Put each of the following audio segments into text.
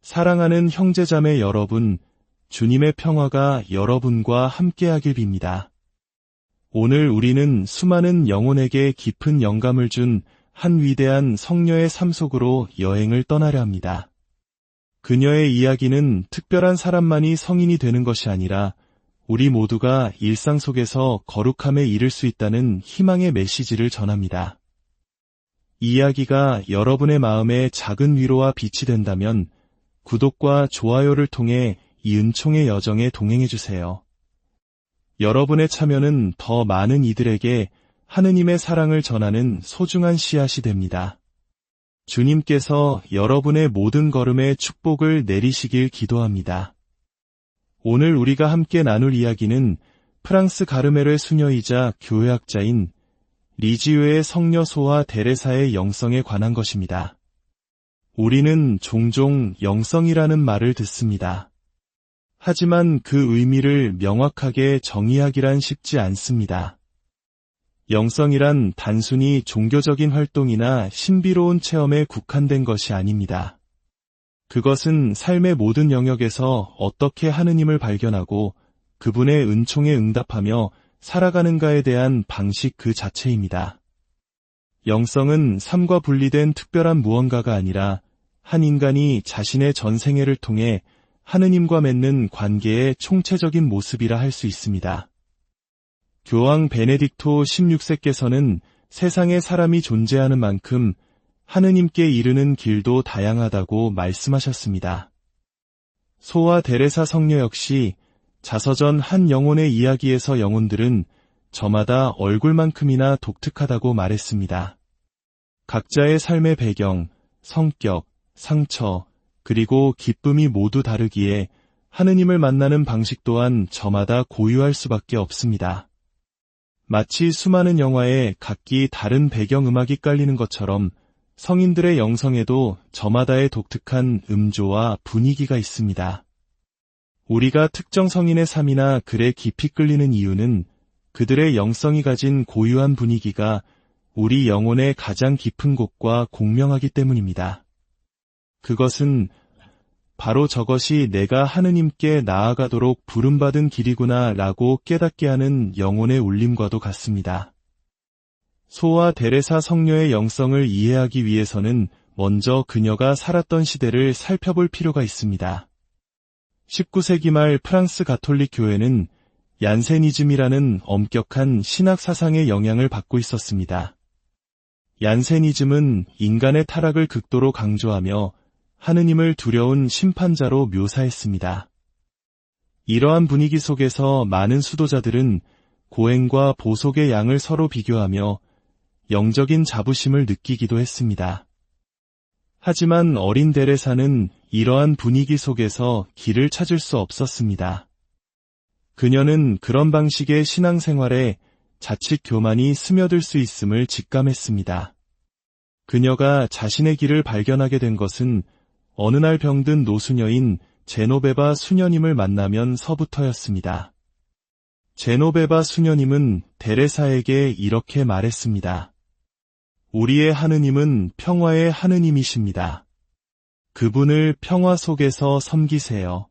사랑하는 형제자매 여러분, 주님의 평화가 여러분과 함께하길 빕니다. 오늘 우리는 수많은 영혼에게 깊은 영감을 준 한 위대한 성녀의 삶 속으로 여행을 떠나려 합니다. 그녀의 이야기는 특별한 사람만이 성인이 되는 것이 아니라 우리 모두가 일상 속에서 거룩함에 이를 수 있다는 희망의 메시지를 전합니다. 이 이야기가 여러분의 마음에 작은 위로와 빛이 된다면 구독과 좋아요를 통해 이 은총의 여정에 동행해주세요. 여러분의 참여는 더 많은 이들에게 하느님의 사랑을 전하는 소중한 씨앗이 됩니다. 주님께서 여러분의 모든 걸음에 축복을 내리시길 기도합니다. 오늘 우리가 함께 나눌 이야기는 프랑스 가르메르의 수녀이자 교회학자인 리지유의 성녀 소아 데레사의 영성에 관한 것입니다. 우리는 종종 영성이라는 말을 듣습니다. 하지만 그 의미를 명확하게 정의하기란 쉽지 않습니다. 영성이란 단순히 종교적인 활동이나 신비로운 체험에 국한된 것이 아닙니다. 그것은 삶의 모든 영역에서 어떻게 하느님을 발견하고 그분의 은총에 응답하며 살아가는가에 대한 방식 그 자체입니다. 영성은 삶과 분리된 특별한 무언가가 아니라 한 인간이 자신의 전생애를 통해 하느님과 맺는 관계의 총체적인 모습이라 할 수 있습니다. 교황 베네딕토 16세께서는 세상에 사람이 존재하는 만큼 하느님께 이르는 길도 다양하다고 말씀하셨습니다. 소아 데레사 성녀 역시 자서전 한 영혼의 이야기에서 영혼들은 저마다 얼굴만큼이나 독특하다고 말했습니다. 각자의 삶의 배경, 성격, 상처, 그리고 기쁨이 모두 다르기에 하느님을 만나는 방식 또한 저마다 고유할 수밖에 없습니다. 마치 수많은 영화에 각기 다른 배경음악이 깔리는 것처럼 성인들의 영성에도 저마다의 독특한 음조와 분위기가 있습니다. 우리가 특정 성인의 삶이나 글에 깊이 끌리는 이유는 그들의 영성이 가진 고유한 분위기가 우리 영혼의 가장 깊은 곳과 공명하기 때문입니다. 그것은 바로 저것이 내가 하느님께 나아가도록 부름받은 길이구나 라고 깨닫게 하는 영혼의 울림과도 같습니다. 소아 데레사 성녀의 영성을 이해하기 위해서는 먼저 그녀가 살았던 시대를 살펴볼 필요가 있습니다. 19세기 말 프랑스 가톨릭 교회는 얀세니즘이라는 엄격한 신학 사상의 영향을 받고 있었습니다. 얀세니즘은 인간의 타락을 극도로 강조하며 하느님을 두려운 심판자로 묘사했습니다. 이러한 분위기 속에서 많은 수도자들은 고행과 보속의 양을 서로 비교하며 영적인 자부심을 느끼기도 했습니다. 하지만 어린 데레사는 이러한 분위기 속에서 길을 찾을 수 없었습니다. 그녀는 그런 방식의 신앙생활에 자칫 교만이 스며들 수 있음을 직감했습니다. 그녀가 자신의 길을 발견하게 된 것은 어느 날 병든 노수녀인 제노베바 수녀님을 만나면서부터였습니다. 제노베바 수녀님은 데레사에게 이렇게 말했습니다. 우리의 하느님은 평화의 하느님이십니다. 그분을 평화 속에서 섬기세요.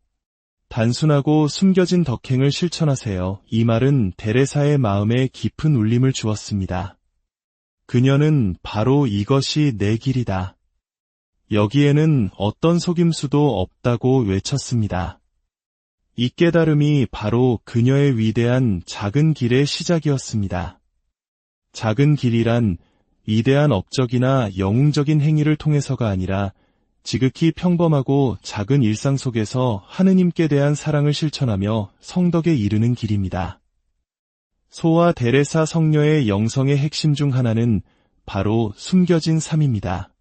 단순하고 숨겨진 덕행을 실천하세요. 이 말은 데레사의 마음에 깊은 울림을 주었습니다. 그녀는 바로 이것이 내 길이다. 여기에는 어떤 속임수도 없다고 외쳤습니다. 이 깨달음이 바로 그녀의 위대한 작은 길의 시작이었습니다. 작은 길이란 위대한 업적이나 영웅적인 행위를 통해서가 아니라 지극히 평범하고 작은 일상 속에서 하느님께 대한 사랑을 실천하며 성덕에 이르는 길입니다. 소아 데레사 성녀의 영성의 핵심 중 하나는 바로 숨겨진 삶입니다.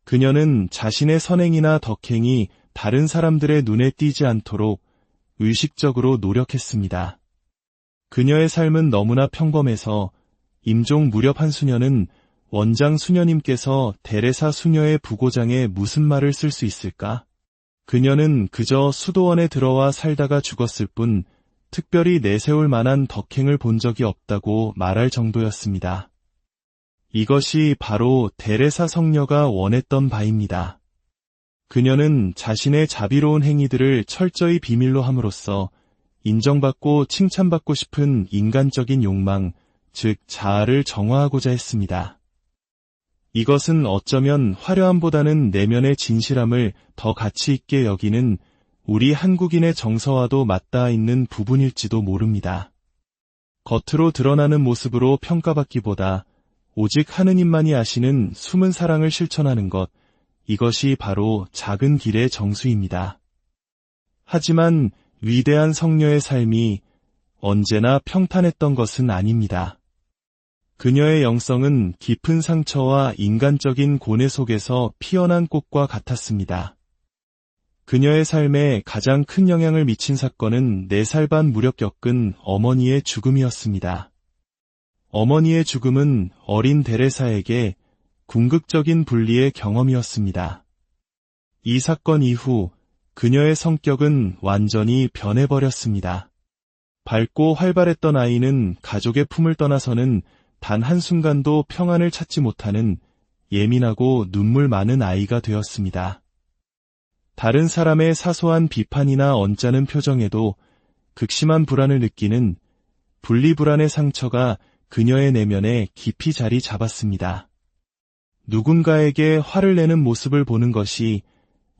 그녀는 자신의 선행이나 덕행이 다른 사람들의 눈에 띄지 않도록 의식적으로 노력했습니다. 그녀의 삶은 너무나 평범해서 임종 무렵 한 수녀는 원장 수녀님께서 데레사 수녀의 부고장에 무슨 말을 쓸 수 있을까? 그녀는 그저 수도원에 들어와 살다가 죽었을 뿐 특별히 내세울 만한 덕행을 본 적이 없다고 말할 정도였습니다. 이것이 바로 데레사 성녀가 원했던 바입니다. 그녀는 자신의 자비로운 행위들을 철저히 비밀로 함으로써 인정받고 칭찬받고 싶은 인간적인 욕망, 즉 자아를 정화하고자 했습니다. 이것은 어쩌면 화려함보다는 내면의 진실함을 더 가치 있게 여기는 우리 한국인의 정서와도 맞닿아 있는 부분일지도 모릅니다. 겉으로 드러나는 모습으로 평가받기보다 오직 하느님만이 아시는 숨은 사랑을 실천하는 것, 이것이 바로 작은 길의 정수입니다. 하지만 위대한 성녀의 삶이 언제나 평탄했던 것은 아닙니다. 그녀의 영성은 깊은 상처와 인간적인 고뇌 속에서 피어난 꽃과 같았습니다. 그녀의 삶에 가장 큰 영향을 미친 사건은 4살 반 무렵 겪은 어머니의 죽음이었습니다. 어머니의 죽음은 어린 데레사에게 궁극적인 분리의 경험이었습니다. 이 사건 이후 그녀의 성격은 완전히 변해버렸습니다. 밝고 활발했던 아이는 가족의 품을 떠나서는 단 한순간도 평안을 찾지 못하는 예민하고 눈물 많은 아이가 되었습니다. 다른 사람의 사소한 비판이나 언짢은 표정에도 극심한 불안을 느끼는 분리불안의 상처가 그녀의 내면에 깊이 자리 잡았습니다. 누군가에게 화를 내는 모습을 보는 것이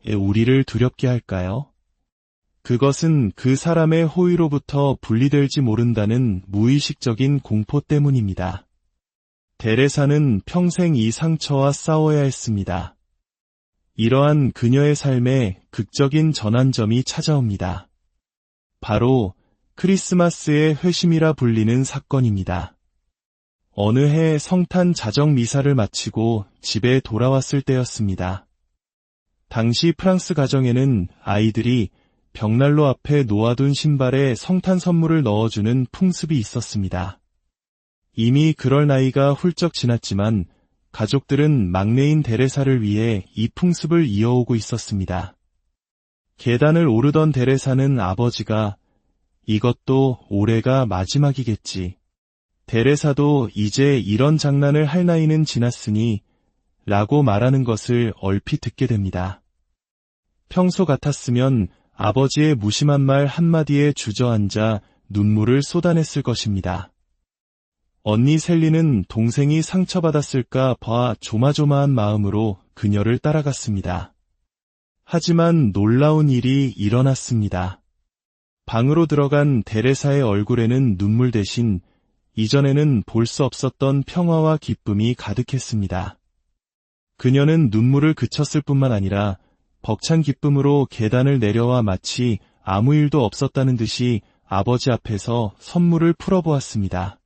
우리를 두렵게 할까요? 그것은 그 사람의 호의로부터 분리될지 모른다는 무의식적인 공포 때문입니다. 데레사는 평생 이 상처와 싸워야 했습니다. 이러한 그녀의 삶에 극적인 전환점이 찾아옵니다. 바로 크리스마스의 회심이라 불리는 사건입니다. 어느 해 성탄 자정 미사를 마치고 집에 돌아왔을 때였습니다. 당시 프랑스 가정에는 아이들이 벽난로 앞에 놓아둔 신발에 성탄 선물을 넣어주는 풍습이 있었습니다. 이미 그럴 나이가 훌쩍 지났지만 가족들은 막내인 데레사를 위해 이 풍습을 이어오고 있었습니다. 계단을 오르던 데레사는 아버지가 이것도 올해가 마지막이겠지. 데레사도 이제 이런 장난을 할 나이는 지났으니 라고 말하는 것을 얼핏 듣게 됩니다. 평소 같았으면 아버지의 무심한 말 한마디에 주저앉아 눈물을 쏟아냈을 것입니다. 언니 셀리는 동생이 상처받았을까 봐 조마조마한 마음으로 그녀를 따라갔습니다. 하지만 놀라운 일이 일어났습니다. 방으로 들어간 데레사의 얼굴에는 눈물 대신 이전에는 볼 수 없었던 평화와 기쁨이 가득했습니다. 그녀는 눈물을 그쳤을 뿐만 아니라 벅찬 기쁨으로 계단을 내려와 마치 아무 일도 없었다는 듯이 아버지 앞에서 선물을 풀어보았습니다.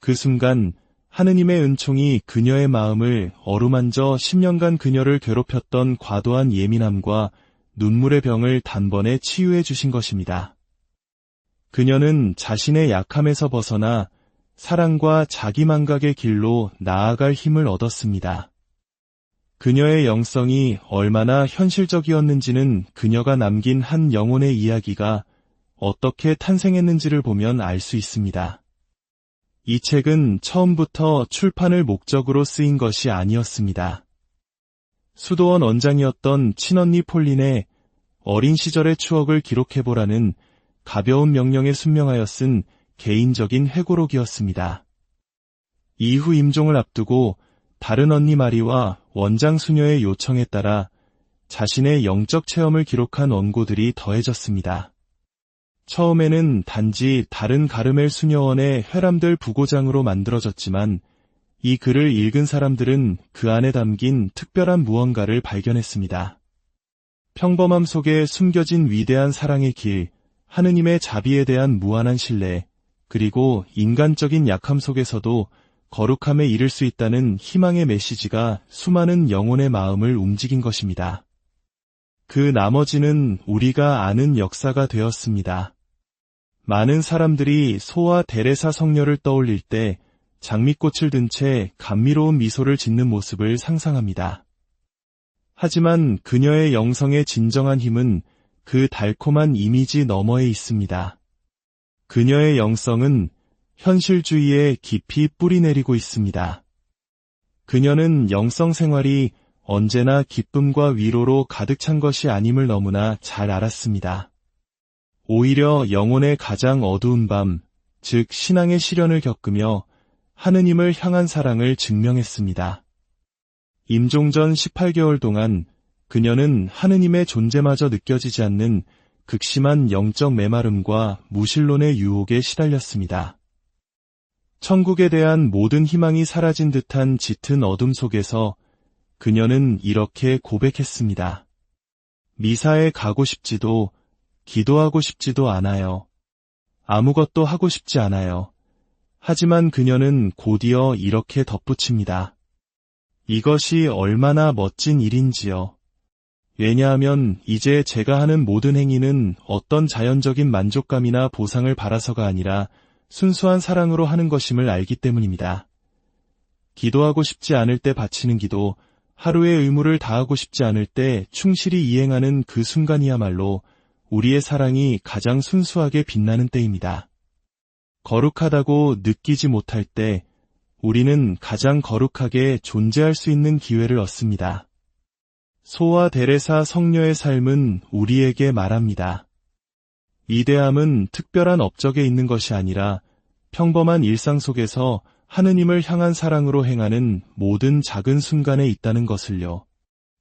그 순간 하느님의 은총이 그녀의 마음을 어루만져 10년간 그녀를 괴롭혔던 과도한 예민함과 눈물의 병을 단번에 치유해 주신 것입니다. 그녀는 자신의 약함에서 벗어나 사랑과 자기만각의 길로 나아갈 힘을 얻었습니다. 그녀의 영성이 얼마나 현실적이었는지는 그녀가 남긴 한 영혼의 이야기가 어떻게 탄생했는지를 보면 알 수 있습니다. 이 책은 처음부터 출판을 목적으로 쓰인 것이 아니었습니다. 수도원 원장이었던 친언니 폴린의 어린 시절의 추억을 기록해보라는 가벼운 명령에 순명하여 쓴 개인적인 회고록이었습니다. 이후 임종을 앞두고 다른 언니 마리와 원장 수녀의 요청에 따라 자신의 영적 체험을 기록한 원고들이 더해졌습니다. 처음에는 단지 다른 가르멜 수녀원의 회람될 부고장으로 만들어졌지만 이 글을 읽은 사람들은 그 안에 담긴 특별한 무언가를 발견했습니다. 평범함 속에 숨겨진 위대한 사랑의 길, 하느님의 자비에 대한 무한한 신뢰, 그리고 인간적인 약함 속에서도 거룩함에 이를 수 있다는 희망의 메시지가 수많은 영혼의 마음을 움직인 것입니다. 그 나머지는 우리가 아는 역사가 되었습니다. 많은 사람들이 소아 데레사 성녀를 떠올릴 때 장미꽃을 든 채 감미로운 미소를 짓는 모습을 상상합니다. 하지만 그녀의 영성의 진정한 힘은 그 달콤한 이미지 너머에 있습니다. 그녀의 영성은 현실주의에 깊이 뿌리내리고 있습니다. 그녀는 영성 생활이 언제나 기쁨과 위로로 가득 찬 것이 아님을 너무나 잘 알았습니다. 오히려 영혼의 가장 어두운 밤, 즉 신앙의 시련을 겪으며 하느님을 향한 사랑을 증명했습니다. 임종전 18개월 동안 그녀는 하느님의 존재마저 느껴지지 않는 극심한 영적 메마름과 무신론의 유혹에 시달렸습니다. 천국에 대한 모든 희망이 사라진 듯한 짙은 어둠 속에서 그녀는 이렇게 고백했습니다. 미사에 가고 싶지도, 기도하고 싶지도 않아요. 아무것도 하고 싶지 않아요. 하지만 그녀는 곧이어 이렇게 덧붙입니다. 이것이 얼마나 멋진 일인지요. 왜냐하면 이제 제가 하는 모든 행위는 어떤 자연적인 만족감이나 보상을 바라서가 아니라 순수한 사랑으로 하는 것임을 알기 때문입니다. 기도하고 싶지 않을 때 바치는 기도, 하루의 의무를 다하고 싶지 않을 때 충실히 이행하는 그 순간이야말로 우리의 사랑이 가장 순수하게 빛나는 때입니다. 거룩하다고 느끼지 못할 때 우리는 가장 거룩하게 존재할 수 있는 기회를 얻습니다. 소와 데레사 성녀의 삶은 우리에게 말합니다. 위대함은 특별한 업적에 있는 것이 아니라 평범한 일상 속에서 하느님을 향한 사랑으로 행하는 모든 작은 순간에 있다는 것을요.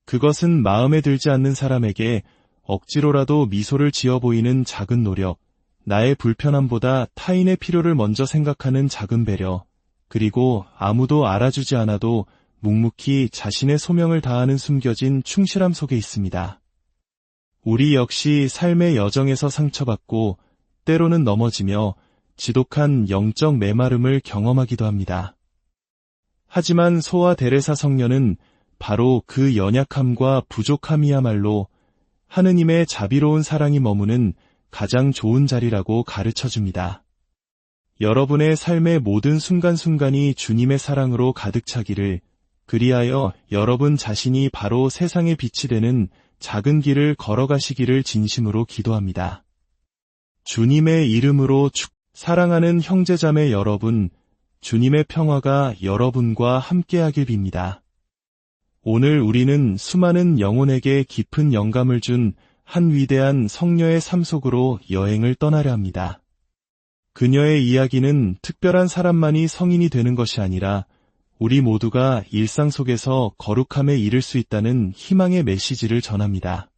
그것은 마음에 들지 않는 사람에게 억지로라도 미소를 지어 보이는 작은 노력, 나의 불편함보다 타인의 필요를 먼저 생각하는 작은 배려, 그리고 아무도 알아주지 않아도 묵묵히 자신의 소명을 다하는 숨겨진 충실함 속에 있습니다. 우리 역시 삶의 여정에서 상처받고 때로는 넘어지며 지독한 영적 메마름을 경험하기도 합니다. 하지만 소와 데레사 성녀는 바로 그 연약함과 부족함이야말로 하느님의 자비로운 사랑이 머무는 가장 좋은 자리라고 가르쳐줍니다. 여러분의 삶의 모든 순간순간이 주님의 사랑으로 가득 차기를, 그리하여 여러분 자신이 바로 세상의 빛이 되는 작은 길을 걸어가시기를 진심으로 기도합니다. 주님의 이름으로 사랑하는 형제자매 여러분, 주님의 평화가 여러분과 함께하길 빕니다. 오늘 우리는 수많은 영혼에게 깊은 영감을 준 한 위대한 성녀의 삶 속으로 여행을 떠나려 합니다. 그녀의 이야기는 특별한 사람만이 성인이 되는 것이 아니라 우리 모두가 일상 속에서 거룩함에 이를 수 있다는 희망의 메시지를 전합니다.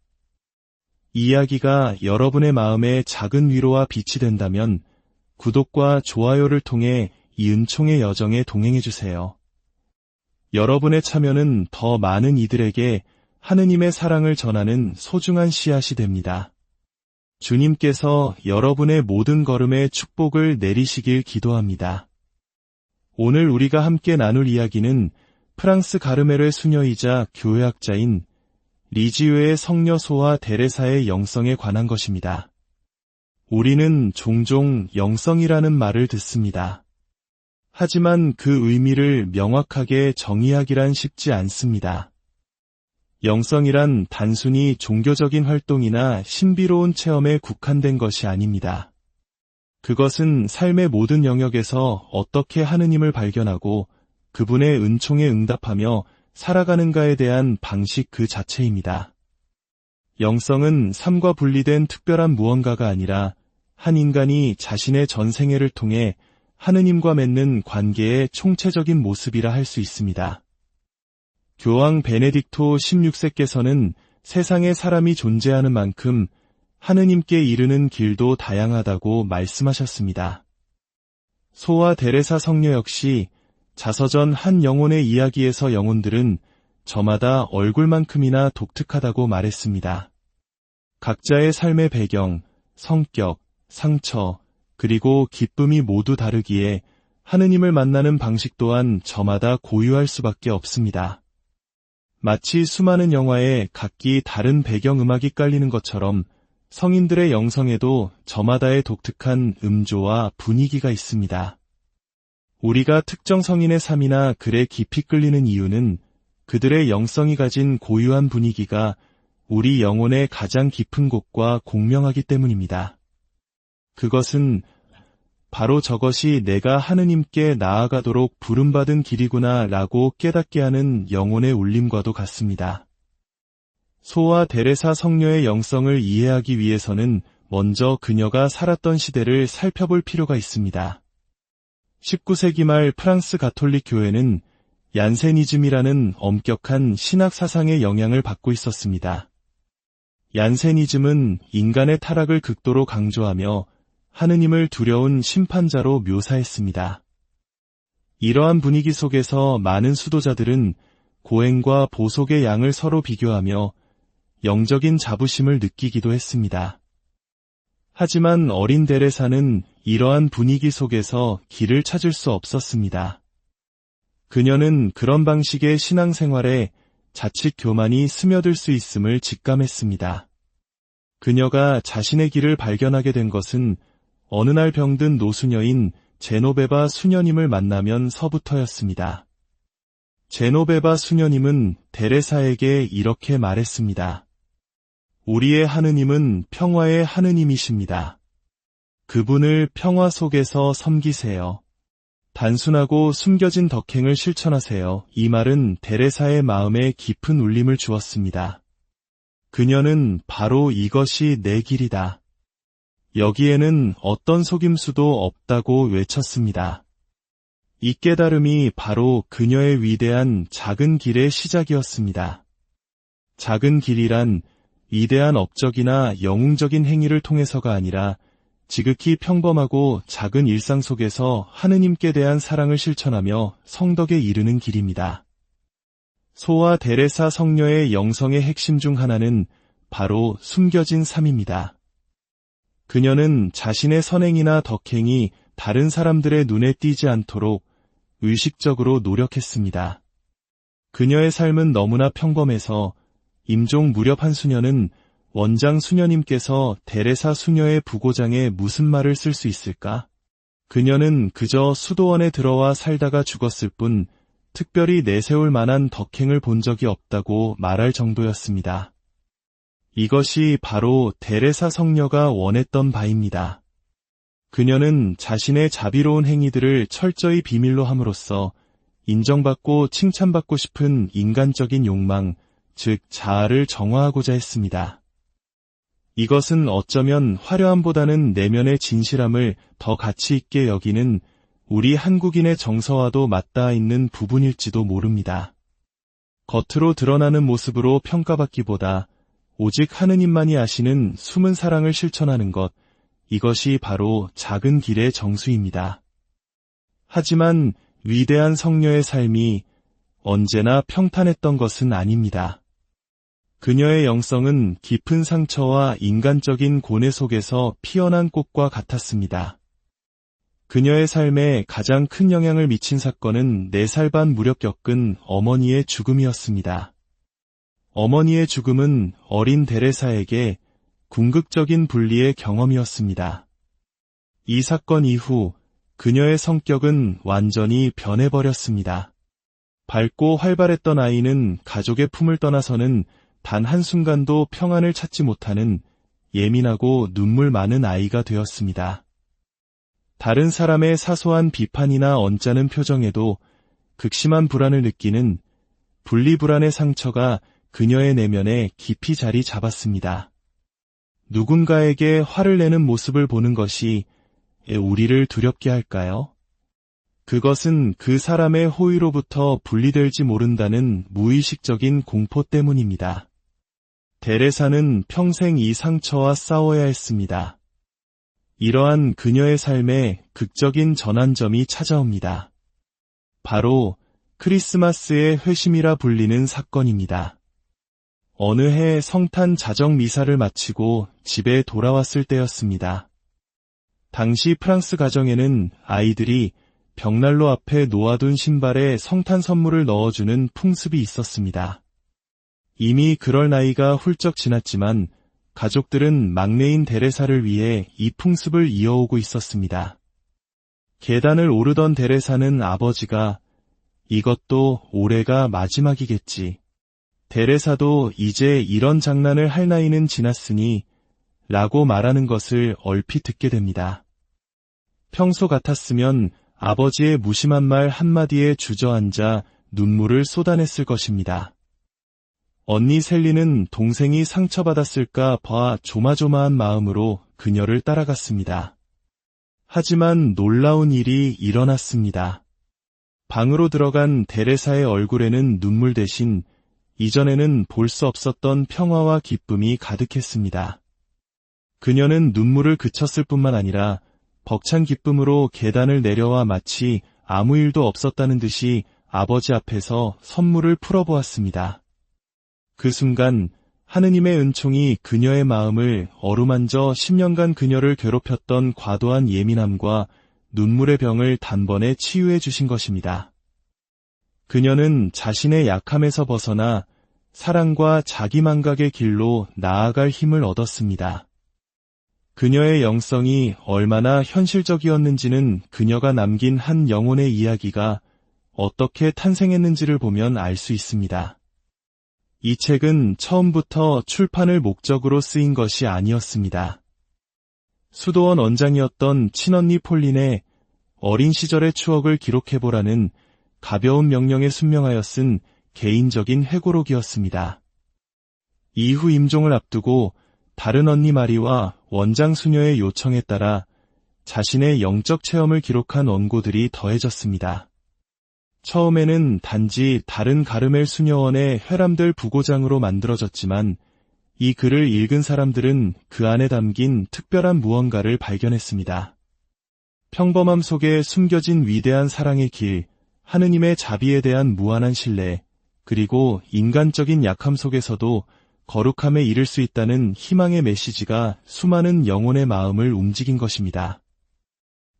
이 이야기가 여러분의 마음에 작은 위로와 빛이 된다면 구독과 좋아요를 통해 이 은총의 여정에 동행해주세요. 여러분의 참여는 더 많은 이들에게 하느님의 사랑을 전하는 소중한 씨앗이 됩니다. 주님께서 여러분의 모든 걸음에 축복을 내리시길 기도합니다. 오늘 우리가 함께 나눌 이야기는 프랑스 가르메르의 수녀이자 교회학자인 리지유의 성녀 소와 데레사의 영성에 관한 것입니다. 우리는 종종 영성이라는 말을 듣습니다. 하지만 그 의미를 명확하게 정의하기란 쉽지 않습니다. 영성이란 단순히 종교적인 활동이나 신비로운 체험에 국한된 것이 아닙니다. 그것은 삶의 모든 영역에서 어떻게 하느님을 발견하고 그분의 은총에 응답하며 살아가는가에 대한 방식 그 자체입니다. 영성은 삶과 분리된 특별한 무언가가 아니라 한 인간이 자신의 전생애를 통해 하느님과 맺는 관계의 총체적인 모습이라 할 수 있습니다. 교황 베네딕토 16세께서는 세상에 사람이 존재하는 만큼 하느님께 이르는 길도 다양하다고 말씀하셨습니다. 소와 데레사 성녀 역시 자서전 한 영혼의 이야기에서 영혼들은 저마다 얼굴만큼이나 독특하다고 말했습니다. 각자의 삶의 배경, 성격, 상처, 그리고 기쁨이 모두 다르기에 하느님을 만나는 방식 또한 저마다 고유할 수밖에 없습니다. 마치 수많은 영화에 각기 다른 배경음악이 깔리는 것처럼 성인들의 영성에도 저마다의 독특한 음조와 분위기가 있습니다. 우리가 특정 성인의 삶이나 글에 깊이 끌리는 이유는 그들의 영성이 가진 고유한 분위기가 우리 영혼의 가장 깊은 곳과 공명하기 때문입니다. 그것은 바로 저것이 내가 하느님께 나아가도록 부름받은 길이구나 라고 깨닫게 하는 영혼의 울림과도 같습니다. 소아 데레사 성녀의 영성을 이해하기 위해서는 먼저 그녀가 살았던 시대를 살펴볼 필요가 있습니다. 19세기 말 프랑스 가톨릭 교회는 얀세니즘이라는 엄격한 신학 사상의 영향을 받고 있었습니다. 얀세니즘은 인간의 타락을 극도로 강조하며 하느님을 두려운 심판자로 묘사했습니다. 이러한 분위기 속에서 많은 수도자들은 고행과 보속의 양을 서로 비교하며 영적인 자부심을 느끼기도 했습니다. 하지만 어린 데레사는 이러한 분위기 속에서 길을 찾을 수 없었습니다. 그녀는 그런 방식의 신앙생활에 자칫 교만이 스며들 수 있음을 직감했습니다. 그녀가 자신의 길을 발견하게 된 것은 어느 날 병든 노수녀인 제노베바 수녀님을 만나면서부터였습니다. 제노베바 수녀님은 데레사에게 이렇게 말했습니다. 우리의 하느님은 평화의 하느님이십니다. 그분을 평화 속에서 섬기세요. 단순하고 숨겨진 덕행을 실천하세요. 이 말은 데레사의 마음에 깊은 울림을 주었습니다. 그녀는 바로 이것이 내 길이다. 여기에는 어떤 속임수도 없다고 외쳤습니다. 이 깨달음이 바로 그녀의 위대한 작은 길의 시작이었습니다. 작은 길이란 위대한 업적이나 영웅적인 행위를 통해서가 아니라 지극히 평범하고 작은 일상 속에서 하느님께 대한 사랑을 실천하며 성덕에 이르는 길입니다. 소아 데레사 성녀의 영성의 핵심 중 하나는 바로 숨겨진 삶입니다. 그녀는 자신의 선행이나 덕행이 다른 사람들의 눈에 띄지 않도록 의식적으로 노력했습니다. 그녀의 삶은 너무나 평범해서 임종 무렵 한 수녀는 원장 수녀님께서 데레사 수녀의 부고장에 무슨 말을 쓸 수 있을까? 그녀는 그저 수도원에 들어와 살다가 죽었을 뿐 특별히 내세울 만한 덕행을 본 적이 없다고 말할 정도였습니다. 이것이 바로 데레사 성녀가 원했던 바입니다. 그녀는 자신의 자비로운 행위들을 철저히 비밀로 함으로써 인정받고 칭찬받고 싶은 인간적인 욕망, 즉 자아를 정화하고자 했습니다. 이것은 어쩌면 화려함보다는 내면의 진실함을 더 가치 있게 여기는 우리 한국인의 정서와도 맞닿아 있는 부분일지도 모릅니다. 겉으로 드러나는 모습으로 평가받기보다 오직 하느님만이 아시는 숨은 사랑을 실천하는 것, 이것이 바로 작은 길의 정수입니다. 하지만 위대한 성녀의 삶이 언제나 평탄했던 것은 아닙니다. 그녀의 영성은 깊은 상처와 인간적인 고뇌 속에서 피어난 꽃과 같았습니다. 그녀의 삶에 가장 큰 영향을 미친 사건은 4살 반 무렵 겪은 어머니의 죽음이었습니다. 어머니의 죽음은 어린 데레사에게 궁극적인 분리의 경험이었습니다. 이 사건 이후 그녀의 성격은 완전히 변해버렸습니다. 밝고 활발했던 아이는 가족의 품을 떠나서는 단 한순간도 평안을 찾지 못하는 예민하고 눈물 많은 아이가 되었습니다. 다른 사람의 사소한 비판이나 언짢은 표정에도 극심한 불안을 느끼는 분리불안의 상처가 그녀의 내면에 깊이 자리 잡았습니다. 누군가에게 화를 내는 모습을 보는 것이 우리를 두렵게 할까요? 그것은 그 사람의 호의로부터 분리될지 모른다는 무의식적인 공포 때문입니다. 데레사는 평생 이 상처와 싸워야 했습니다. 이러한 그녀의 삶에 극적인 전환점이 찾아옵니다. 바로 크리스마스의 회심이라 불리는 사건입니다. 어느 해 성탄 자정 미사를 마치고 집에 돌아왔을 때였습니다. 당시 프랑스 가정에는 아이들이 벽난로 앞에 놓아둔 신발에 성탄 선물을 넣어주는 풍습이 있었습니다. 이미 그럴 나이가 훌쩍 지났지만 가족들은 막내인 데레사를 위해 이 풍습을 이어오고 있었습니다. 계단을 오르던 데레사는 아버지가 이것도 올해가 마지막이겠지. 데레사도 이제 이런 장난을 할 나이는 지났으니 라고 말하는 것을 얼핏 듣게 됩니다. 평소 같았으면 아버지의 무심한 말 한마디에 주저앉아 눈물을 쏟아냈을 것입니다. 언니 셀리는 동생이 상처받았을까 봐 조마조마한 마음으로 그녀를 따라갔습니다. 하지만 놀라운 일이 일어났습니다. 방으로 들어간 데레사의 얼굴에는 눈물 대신 이전에는 볼 수 없었던 평화와 기쁨이 가득했습니다. 그녀는 눈물을 그쳤을 뿐만 아니라 벅찬 기쁨으로 계단을 내려와 마치 아무 일도 없었다는 듯이 아버지 앞에서 선물을 풀어보았습니다. 그 순간 하느님의 은총이 그녀의 마음을 어루만져 10년간 그녀를 괴롭혔던 과도한 예민함과 눈물의 병을 단번에 치유해 주신 것입니다. 그녀는 자신의 약함에서 벗어나 사랑과 자기망각의 길로 나아갈 힘을 얻었습니다. 그녀의 영성이 얼마나 현실적이었는지는 그녀가 남긴 한 영혼의 이야기가 어떻게 탄생했는지를 보면 알 수 있습니다. 이 책은 처음부터 출판을 목적으로 쓰인 것이 아니었습니다. 수도원 원장이었던 친언니 폴린의 어린 시절의 추억을 기록해보라는 가벼운 명령에 순명하여 쓴 개인적인 회고록이었습니다. 이후 임종을 앞두고 다른 언니 마리와 원장 수녀의 요청에 따라 자신의 영적 체험을 기록한 원고들이 더해졌습니다. 처음에는 단지 다른 가르멜 수녀원의 회람들 부고장으로 만들어졌지만 이 글을 읽은 사람들은 그 안에 담긴 특별한 무언가를 발견했습니다. 평범함 속에 숨겨진 위대한 사랑의 길, 하느님의 자비에 대한 무한한 신뢰, 그리고 인간적인 약함 속에서도 거룩함에 이를 수 있다는 희망의 메시지가 수많은 영혼의 마음을 움직인 것입니다.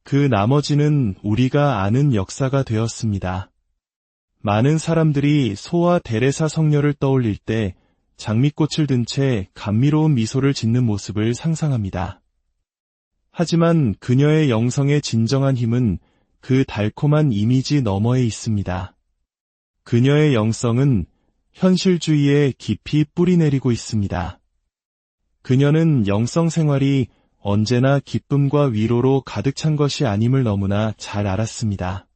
그 나머지는 우리가 아는 역사가 되었습니다. 많은 사람들이 소아 데레사 성녀를 떠올릴 때 장미꽃을 든 채 감미로운 미소를 짓는 모습을 상상합니다. 하지만 그녀의 영성의 진정한 힘은 그 달콤한 이미지 너머에 있습니다. 그녀의 영성은 현실주의에 깊이 뿌리내리고 있습니다. 그녀는 영성 생활이 언제나 기쁨과 위로로 가득 찬 것이 아님을 너무나 잘 알았습니다.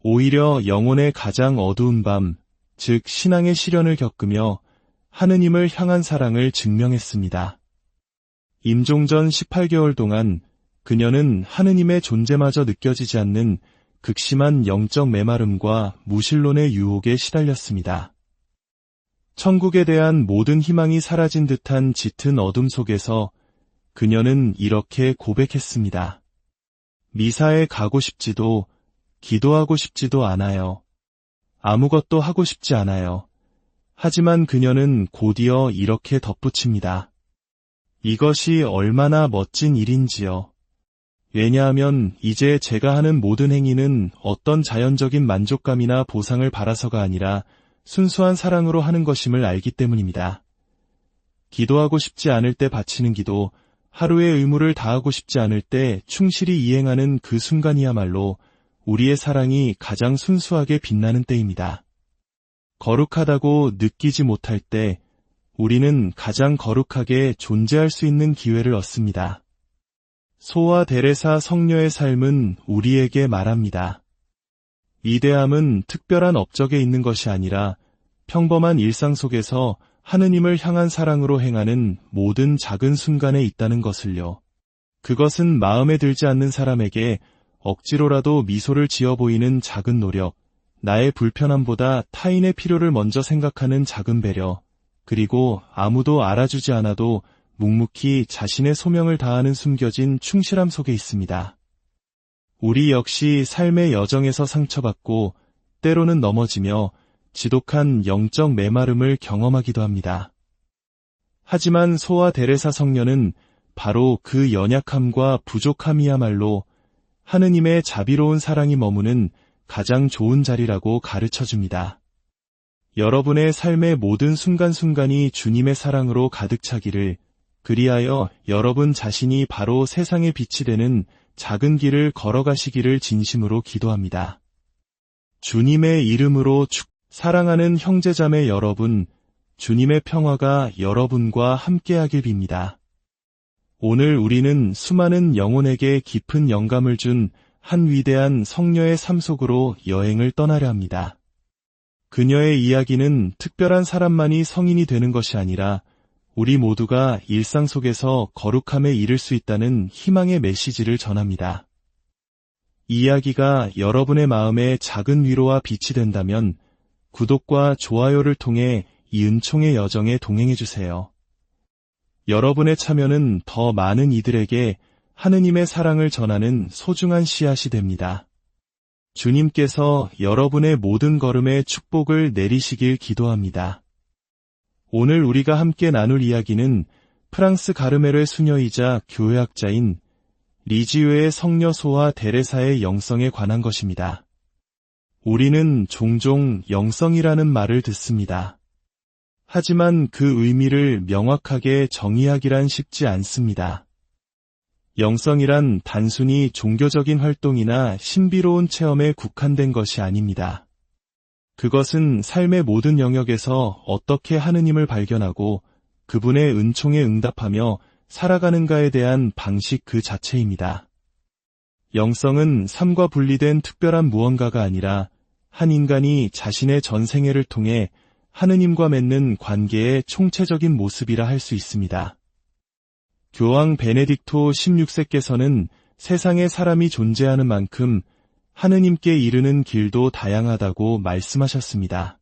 오히려 영혼의 가장 어두운 밤, 즉 신앙의 시련을 겪으며 하느님을 향한 사랑을 증명했습니다. 임종 전 18개월 동안 그녀는 하느님의 존재마저 느껴지지 않는 극심한 영적 메마름과 무신론의 유혹에 시달렸습니다. 천국에 대한 모든 희망이 사라진 듯한 짙은 어둠 속에서 그녀는 이렇게 고백했습니다. 미사에 가고 싶지도 기도하고 싶지도 않아요. 아무것도 하고 싶지 않아요. 하지만 그녀는 곧이어 이렇게 덧붙입니다. 이것이 얼마나 멋진 일인지요. 왜냐하면 이제 제가 하는 모든 행위는 어떤 자연적인 만족감이나 보상을 바라서가 아니라 순수한 사랑으로 하는 것임을 알기 때문입니다. 기도하고 싶지 않을 때 바치는 기도, 하루의 의무를 다하고 싶지 않을 때 충실히 이행하는 그 순간이야말로 우리의 사랑이 가장 순수하게 빛나는 때입니다. 거룩하다고 느끼지 못할 때 우리는 가장 거룩하게 존재할 수 있는 기회를 얻습니다. 소아 데레사 성녀의 삶은 우리에게 말합니다. 위대함은 특별한 업적에 있는 것이 아니라 평범한 일상 속에서 하느님을 향한 사랑으로 행하는 모든 작은 순간에 있다는 것을요. 그것은 마음에 들지 않는 사람에게 억지로라도 미소를 지어 보이는 작은 노력, 나의 불편함보다 타인의 필요를 먼저 생각하는 작은 배려, 그리고 아무도 알아주지 않아도 묵묵히 자신의 소명을 다하는 숨겨진 충실함 속에 있습니다. 우리 역시 삶의 여정에서 상처받고 때로는 넘어지며 지독한 영적 메마름을 경험하기도 합니다. 하지만 소아 데레사 성녀는 바로 그 연약함과 부족함이야말로 하느님의 자비로운 사랑이 머무는 가장 좋은 자리라고 가르쳐줍니다. 여러분의 삶의 모든 순간순간이 주님의 사랑으로 가득 차기를, 그리하여 여러분 자신이 바로 세상의 빛이 되는 작은 길을 걸어가시기를 진심으로 기도합니다. 주님의 이름으로 사랑하는 형제자매 여러분, 주님의 평화가 여러분과 함께하길 빕니다. 오늘 우리는 수많은 영혼에게 깊은 영감을 준 한 위대한 성녀의 삶 속으로 여행을 떠나려 합니다. 그녀의 이야기는 특별한 사람만이 성인이 되는 것이 아니라 우리 모두가 일상 속에서 거룩함에 이를 수 있다는 희망의 메시지를 전합니다. 이 이야기가 여러분의 마음에 작은 위로와 빛이 된다면 구독과 좋아요를 통해 이 은총의 여정에 동행해주세요. 여러분의 참여는 더 많은 이들에게 하느님의 사랑을 전하는 소중한 씨앗이 됩니다. 주님께서 여러분의 모든 걸음에 축복을 내리시길 기도합니다. 오늘 우리가 함께 나눌 이야기는 프랑스 가르메르의 수녀이자 교회학자인 리지유의 성녀 소아 데레사의 영성에 관한 것입니다. 우리는 종종 영성이라는 말을 듣습니다. 하지만 그 의미를 명확하게 정의하기란 쉽지 않습니다. 영성이란 단순히 종교적인 활동이나 신비로운 체험에 국한된 것이 아닙니다. 그것은 삶의 모든 영역에서 어떻게 하느님을 발견하고 그분의 은총에 응답하며 살아가는가에 대한 방식 그 자체입니다. 영성은 삶과 분리된 특별한 무언가가 아니라 한 인간이 자신의 전생애를 통해 하느님과 맺는 관계의 총체적인 모습이라 할 수 있습니다. 교황 베네딕토 16세께서는 세상에 사람이 존재하는 만큼 하느님께 이르는 길도 다양하다고 말씀하셨습니다.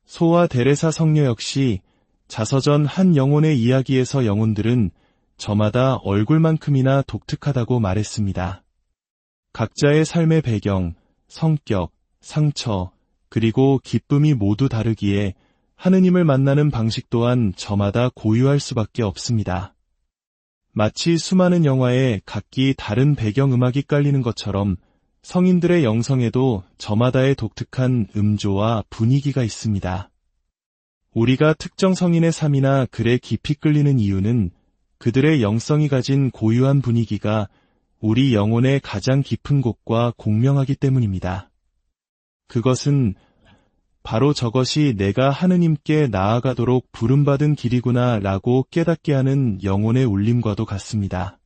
소아 데레사 성녀 역시 자서전 한 영혼의 이야기에서 영혼들은 저마다 얼굴만큼이나 독특하다고 말했습니다. 각자의 삶의 배경, 성격, 상처, 그리고 기쁨이 모두 다르기에 하느님을 만나는 방식 또한 저마다 고유할 수밖에 없습니다. 마치 수많은 영화에 각기 다른 배경음악이 깔리는 것처럼 성인들의 영성에도 저마다의 독특한 음조와 분위기가 있습니다. 우리가 특정 성인의 삶이나 글에 깊이 끌리는 이유는 그들의 영성이 가진 고유한 분위기가 우리 영혼의 가장 깊은 곳과 공명하기 때문입니다. 그것은 바로 저것이 내가 하느님께 나아가도록 부름받은 길이구나 라고 깨닫게 하는 영혼의 울림과도 같습니다.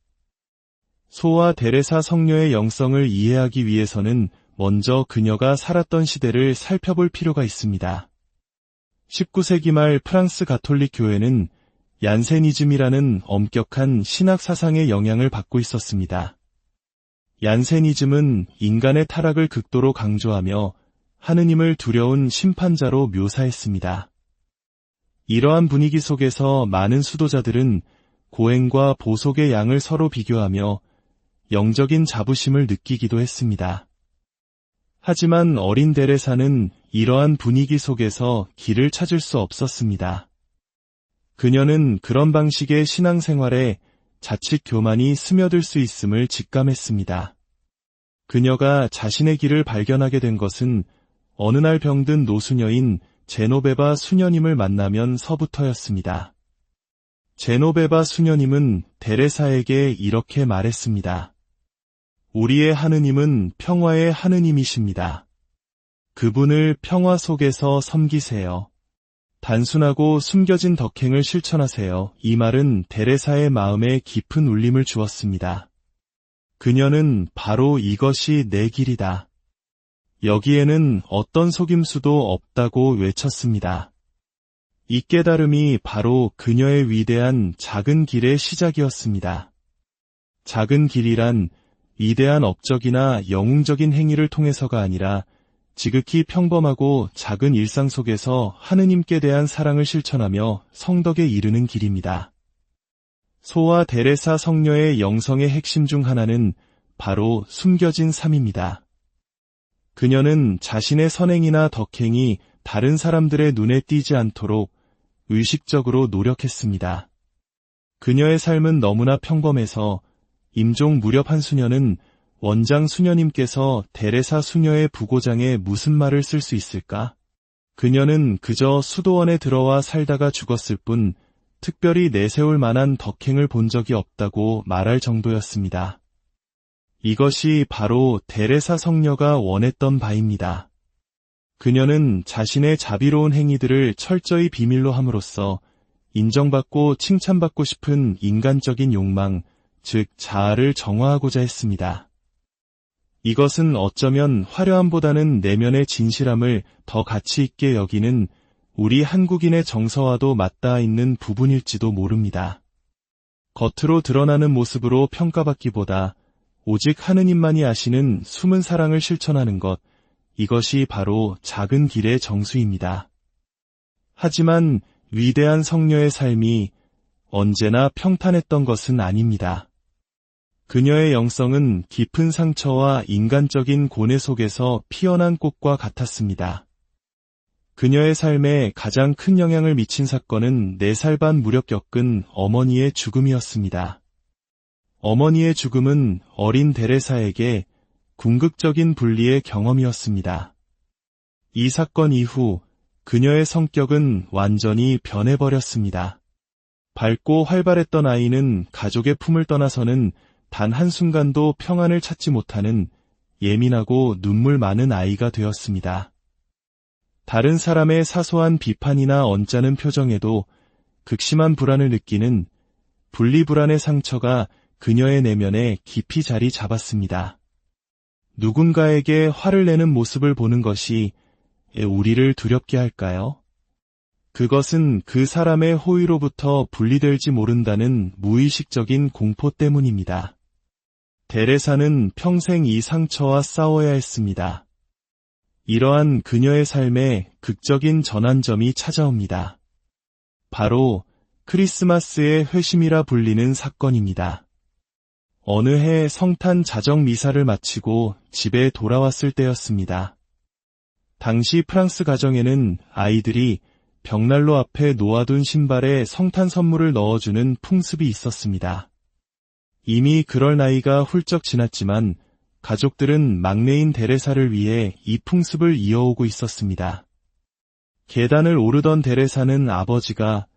소아 데레사 성녀의 영성을 이해하기 위해서는 먼저 그녀가 살았던 시대를 살펴볼 필요가 있습니다. 19세기 말 프랑스 가톨릭 교회는 얀세니즘이라는 엄격한 신학 사상의 영향을 받고 있었습니다. 얀세니즘은 인간의 타락을 극도로 강조하며 하느님을 두려운 심판자로 묘사했습니다. 이러한 분위기 속에서 많은 수도자들은 고행과 보속의 양을 서로 비교하며 영적인 자부심을 느끼기도 했습니다. 하지만 어린 데레사는 이러한 분위기 속에서 길을 찾을 수 없었습니다. 그녀는 그런 방식의 신앙생활에 자칫 교만이 스며들 수 있음을 직감했습니다. 그녀가 자신의 길을 발견하게 된 것은 어느 날 병든 노수녀인 제노베바 수녀님을 만나면서부터였습니다. 제노베바 수녀님은 데레사에게 이렇게 말했습니다. 우리의 하느님은 평화의 하느님이십니다. 그분을 평화 속에서 섬기세요. 단순하고 숨겨진 덕행을 실천하세요. 이 말은 데레사의 마음에 깊은 울림을 주었습니다. 그녀는 바로 이것이 내 길이다. 여기에는 어떤 속임수도 없다고 외쳤습니다. 이 깨달음이 바로 그녀의 위대한 작은 길의 시작이었습니다. 작은 길이란 위대한 업적이나 영웅적인 행위를 통해서가 아니라 지극히 평범하고 작은 일상 속에서 하느님께 대한 사랑을 실천하며 성덕에 이르는 길입니다. 소아 데레사 성녀의 영성의 핵심 중 하나는 바로 숨겨진 삶입니다. 그녀는 자신의 선행이나 덕행이 다른 사람들의 눈에 띄지 않도록 의식적으로 노력했습니다. 그녀의 삶은 너무나 평범해서 임종 무렵 한 수녀는 원장 수녀님께서 데레사 수녀의 부고장에 무슨 말을 쓸 수 있을까? 그녀는 그저 수도원에 들어와 살다가 죽었을 뿐 특별히 내세울 만한 덕행을 본 적이 없다고 말할 정도였습니다. 이것이 바로 데레사 성녀가 원했던 바입니다. 그녀는 자신의 자비로운 행위들을 철저히 비밀로 함으로써 인정받고 칭찬받고 싶은 인간적인 욕망, 즉 자아를 정화하고자 했습니다. 이것은 어쩌면 화려함보다는 내면의 진실함을 더 가치 있게 여기는 우리 한국인의 정서와도 맞닿아 있는 부분일지도 모릅니다. 겉으로 드러나는 모습으로 평가받기보다 오직 하느님만이 아시는 숨은 사랑을 실천하는 것, 이것이 바로 작은 길의 정수입니다. 하지만 위대한 성녀의 삶이 언제나 평탄했던 것은 아닙니다. 그녀의 영성은 깊은 상처와 인간적인 고뇌 속에서 피어난 꽃과 같았습니다. 그녀의 삶에 가장 큰 영향을 미친 사건은 4살 반 무렵 겪은 어머니의 죽음이었습니다. 어머니의 죽음은 어린 데레사에게 궁극적인 분리의 경험이었습니다. 이 사건 이후 그녀의 성격은 완전히 변해버렸습니다. 밝고 활발했던 아이는 가족의 품을 떠나서는 단 한순간도 평안을 찾지 못하는 예민하고 눈물 많은 아이가 되었습니다. 다른 사람의 사소한 비판이나 언짢은 표정에도 극심한 불안을 느끼는 분리불안의 상처가 그녀의 내면에 깊이 자리 잡았습니다. 누군가에게 화를 내는 모습을 보는 것이 우리를 두렵게 할까요? 그것은 그 사람의 호의로부터 분리될지 모른다는 무의식적인 공포 때문입니다. 데레사는 평생 이 상처와 싸워야 했습니다. 이러한 그녀의 삶에 극적인 전환점이 찾아옵니다. 바로 크리스마스의 회심이라 불리는 사건입니다. 어느 해 성탄 자정 미사를 마치고 집에 돌아왔을 때였습니다. 당시 프랑스 가정에는 아이들이 벽난로 앞에 놓아둔 신발에 성탄 선물을 넣어주는 풍습이 있었습니다. 이미 그럴 나이가 훌쩍 지났지만 가족들은 막내인 데레사를 위해 이 풍습을 이어오고 있었습니다. 계단을 오르던 데레사는 아버지가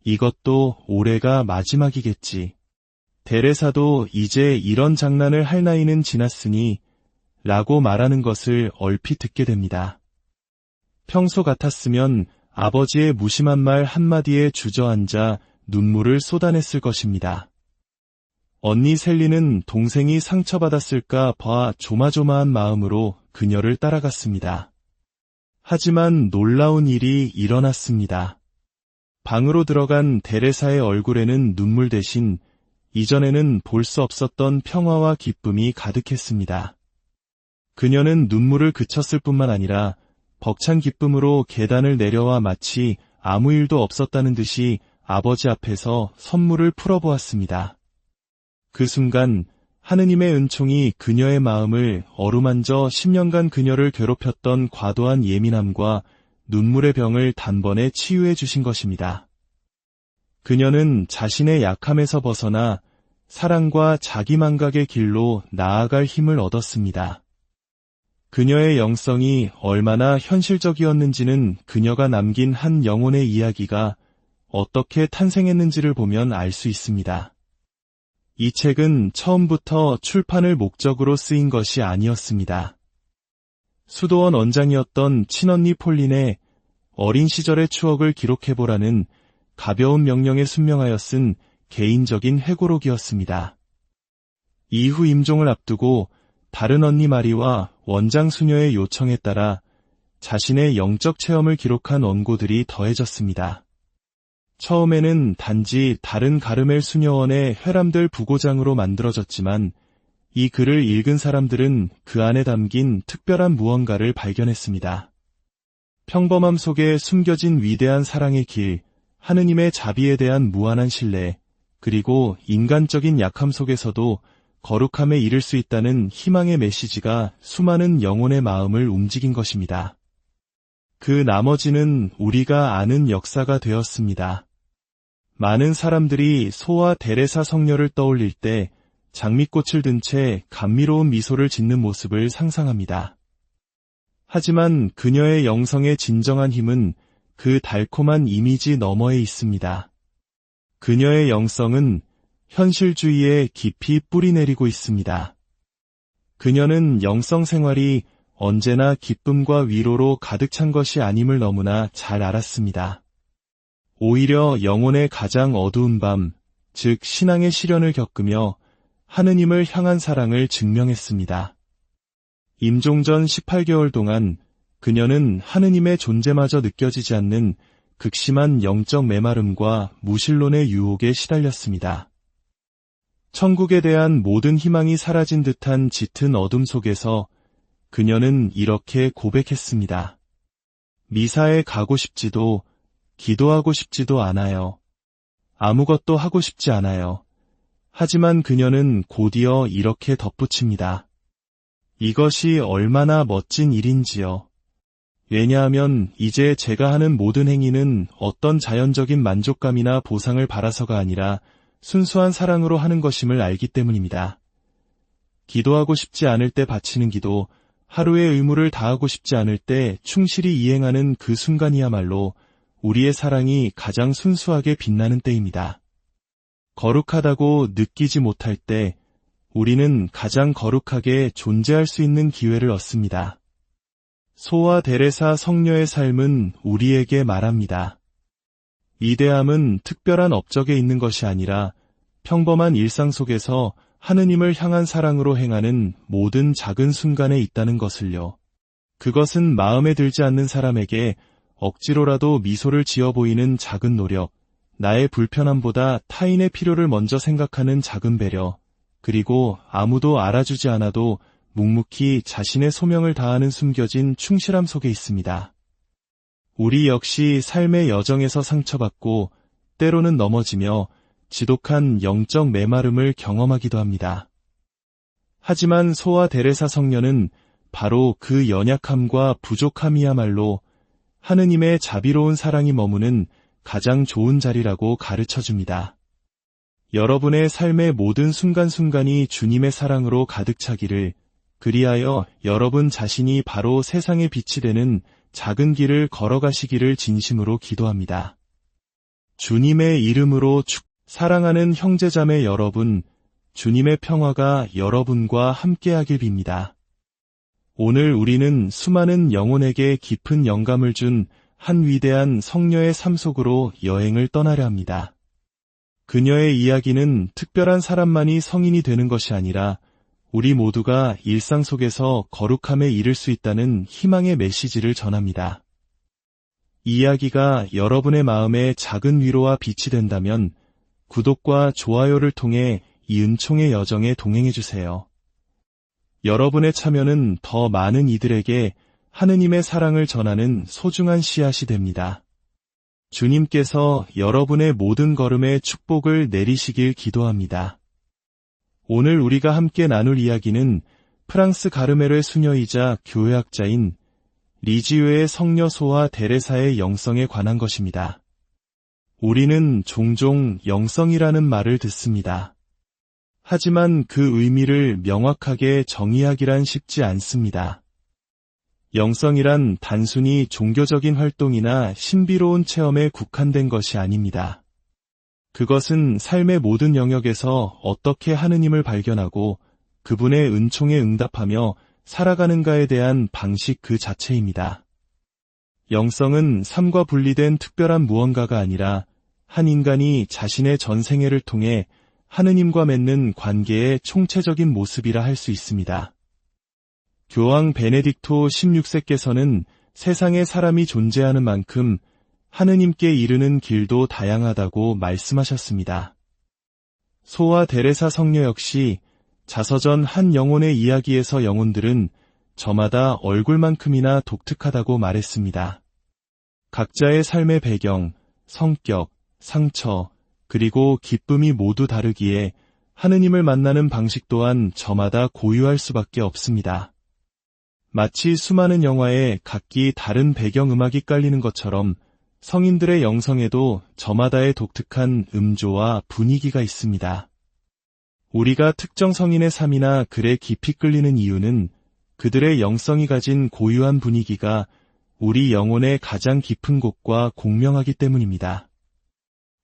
이것도 올해가 마지막이겠지. 데레사도 이제 이런 장난을 할 나이는 지났으니 라고 말하는 것을 얼핏 듣게 됩니다. 평소 같았으면 아버지의 무심한 말 한마디에 주저앉아 눈물을 쏟아냈을 것입니다. 언니 셀리는 동생이 상처받았을까 봐 조마조마한 마음으로 그녀를 따라갔습니다. 하지만 놀라운 일이 일어났습니다. 방으로 들어간 데레사의 얼굴에는 눈물 대신 이전에는 볼 수 없었던 평화와 기쁨이 가득했습니다. 그녀는 눈물을 그쳤을 뿐만 아니라 벅찬 기쁨으로 계단을 내려와 마치 아무 일도 없었다는 듯이 아버지 앞에서 선물을 풀어보았습니다. 그 순간 하느님의 은총이 그녀의 마음을 어루만져 10년간 그녀를 괴롭혔던 과도한 예민함과 눈물의 병을 단번에 치유해 주신 것입니다. 그녀는 자신의 약함에서 벗어나 사랑과 자기만각의 길로 나아갈 힘을 얻었습니다. 그녀의 영성이 얼마나 현실적이었는지는 그녀가 남긴 한 영혼의 이야기가 어떻게 탄생했는지를 보면 알 수 있습니다. 이 책은 처음부터 출판을 목적으로 쓰인 것이 아니었습니다. 수도원 원장이었던 친언니 폴린의 어린 시절의 추억을 기록해보라는 가벼운 명령에 순명하여 쓴 개인적인 회고록이었습니다. 이후 임종을 앞두고 다른 언니 마리와 원장 수녀의 요청에 따라 자신의 영적 체험을 기록한 원고들이 더해졌습니다. 처음에는 단지 다른 가르멜 수녀원의 회람들 부고장으로 만들어졌지만 이 글을 읽은 사람들은 그 안에 담긴 특별한 무언가를 발견했습니다. 평범함 속에 숨겨진 위대한 사랑의 길, 하느님의 자비에 대한 무한한 신뢰, 그리고 인간적인 약함 속에서도 거룩함에 이를 수 있다는 희망의 메시지가 수많은 영혼의 마음을 움직인 것입니다. 그 나머지는 우리가 아는 역사가 되었습니다. 많은 사람들이 소아 데레사 성녀를 떠올릴 때 장미꽃을 든 채 감미로운 미소를 짓는 모습을 상상합니다. 하지만 그녀의 영성의 진정한 힘은 그 달콤한 이미지 너머에 있습니다. 그녀의 영성은 현실주의에 깊이 뿌리내리고 있습니다. 그녀는 영성 생활이 언제나 기쁨과 위로로 가득 찬 것이 아님을 너무나 잘 알았습니다. 오히려 영혼의 가장 어두운 밤, 즉 신앙의 시련을 겪으며 하느님을 향한 사랑을 증명했습니다. 임종전 18개월 동안 그녀는 하느님의 존재마저 느껴지지 않는 극심한 영적 메마름과 무신론의 유혹에 시달렸습니다. 천국에 대한 모든 희망이 사라진 듯한 짙은 어둠 속에서 그녀는 이렇게 고백했습니다. 미사에 가고 싶지도, 기도하고 싶지도 않아요. 아무것도 하고 싶지 않아요. 하지만 그녀는 곧이어 이렇게 덧붙입니다. 이것이 얼마나 멋진 일인지요. 왜냐하면 이제 제가 하는 모든 행위는 어떤 자연적인 만족감이나 보상을 바라서가 아니라 순수한 사랑으로 하는 것임을 알기 때문입니다. 기도하고 싶지 않을 때 바치는 기도, 하루의 의무를 다하고 싶지 않을 때 충실히 이행하는 그 순간이야말로 우리의 사랑이 가장 순수하게 빛나는 때입니다. 거룩하다고 느끼지 못할 때 우리는 가장 거룩하게 존재할 수 있는 기회를 얻습니다. 소와 데레사 성녀의 삶은 우리에게 말합니다. 위대함은 특별한 업적에 있는 것이 아니라 평범한 일상 속에서 하느님을 향한 사랑으로 행하는 모든 작은 순간에 있다는 것을요. 그것은 마음에 들지 않는 사람에게 억지로라도 미소를 지어 보이는 작은 노력, 나의 불편함보다 타인의 필요를 먼저 생각하는 작은 배려, 그리고 아무도 알아주지 않아도 묵묵히 자신의 소명을 다하는 숨겨진 충실함 속에 있습니다. 우리 역시 삶의 여정에서 상처받고 때로는 넘어지며 지독한 영적 메마름을 경험하기도 합니다. 하지만 소와 데레사 성녀는 바로 그 연약함과 부족함이야말로 하느님의 자비로운 사랑이 머무는 가장 좋은 자리라고 가르쳐줍니다. 여러분의 삶의 모든 순간순간이 주님의 사랑으로 가득 차기를, 그리하여 여러분 자신이 바로 세상의 빛이 되는 작은 길을 걸어가시기를 진심으로 기도합니다. 주님의 이름으로 사랑하는 형제자매 여러분, 주님의 평화가 여러분과 함께하길 빕니다. 오늘 우리는 수많은 영혼에게 깊은 영감을 준 한 위대한 성녀의 삶 속으로 여행을 떠나려 합니다. 그녀의 이야기는 특별한 사람만이 성인이 되는 것이 아니라 우리 모두가 일상 속에서 거룩함에 이를 수 있다는 희망의 메시지를 전합니다. 이 이야기가 여러분의 마음에 작은 위로와 빛이 된다면 구독과 좋아요를 통해 이 은총의 여정에 동행해주세요. 여러분의 참여는 더 많은 이들에게 하느님의 사랑을 전하는 소중한 씨앗이 됩니다. 주님께서 여러분의 모든 걸음에 축복을 내리시길 기도합니다. 오늘 우리가 함께 나눌 이야기는 프랑스 가르메르의 수녀이자 교회학자인 리지유의 성녀 소와 데레사의 영성에 관한 것입니다. 우리는 종종 영성이라는 말을 듣습니다. 하지만 그 의미를 명확하게 정의하기란 쉽지 않습니다. 영성이란 단순히 종교적인 활동이나 신비로운 체험에 국한된 것이 아닙니다. 그것은 삶의 모든 영역에서 어떻게 하느님을 발견하고 그분의 은총에 응답하며 살아가는가에 대한 방식 그 자체입니다. 영성은 삶과 분리된 특별한 무언가가 아니라 한 인간이 자신의 전생애를 통해 하느님과 맺는 관계의 총체적인 모습이라 할 수 있습니다. 교황 베네딕토 16세께서는 세상에 사람이 존재하는 만큼 하느님께 이르는 길도 다양하다고 말씀하셨습니다. 소와 데레사 성녀 역시 자서전 한 영혼의 이야기에서 영혼들은 저마다 얼굴만큼이나 독특하다고 말했습니다. 각자의 삶의 배경, 성격, 상처, 그리고 기쁨이 모두 다르기에 하느님을 만나는 방식 또한 저마다 고유할 수밖에 없습니다. 마치 수많은 영화에 각기 다른 배경음악이 깔리는 것처럼 성인들의 영성에도 저마다의 독특한 음조와 분위기가 있습니다. 우리가 특정 성인의 삶이나 글에 깊이 끌리는 이유는 그들의 영성이 가진 고유한 분위기가 우리 영혼의 가장 깊은 곳과 공명하기 때문입니다.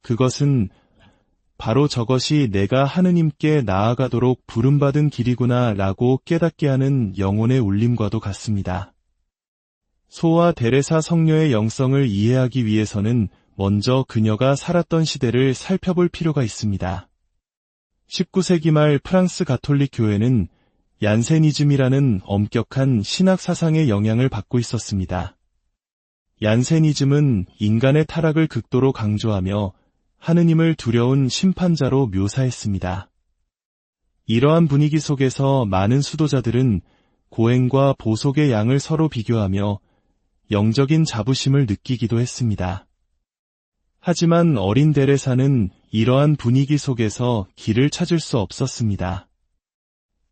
그것은 바로 저것이 내가 하느님께 나아가도록 부름받은 길이구나 라고 깨닫게 하는 영혼의 울림과도 같습니다. 소와 데레사 성녀의 영성을 이해하기 위해서는 먼저 그녀가 살았던 시대를 살펴볼 필요가 있습니다. 19세기 말 프랑스 가톨릭 교회는 얀세니즘이라는 엄격한 신학 사상의 영향을 받고 있었습니다. 얀세니즘은 인간의 타락을 극도로 강조하며 하느님을 두려운 심판자로 묘사했습니다. 이러한 분위기 속에서 많은 수도자들은 고행과 보속의 양을 서로 비교하며 영적인 자부심을 느끼기도 했습니다. 하지만 어린 데레사는 이러한 분위기 속에서 길을 찾을 수 없었습니다.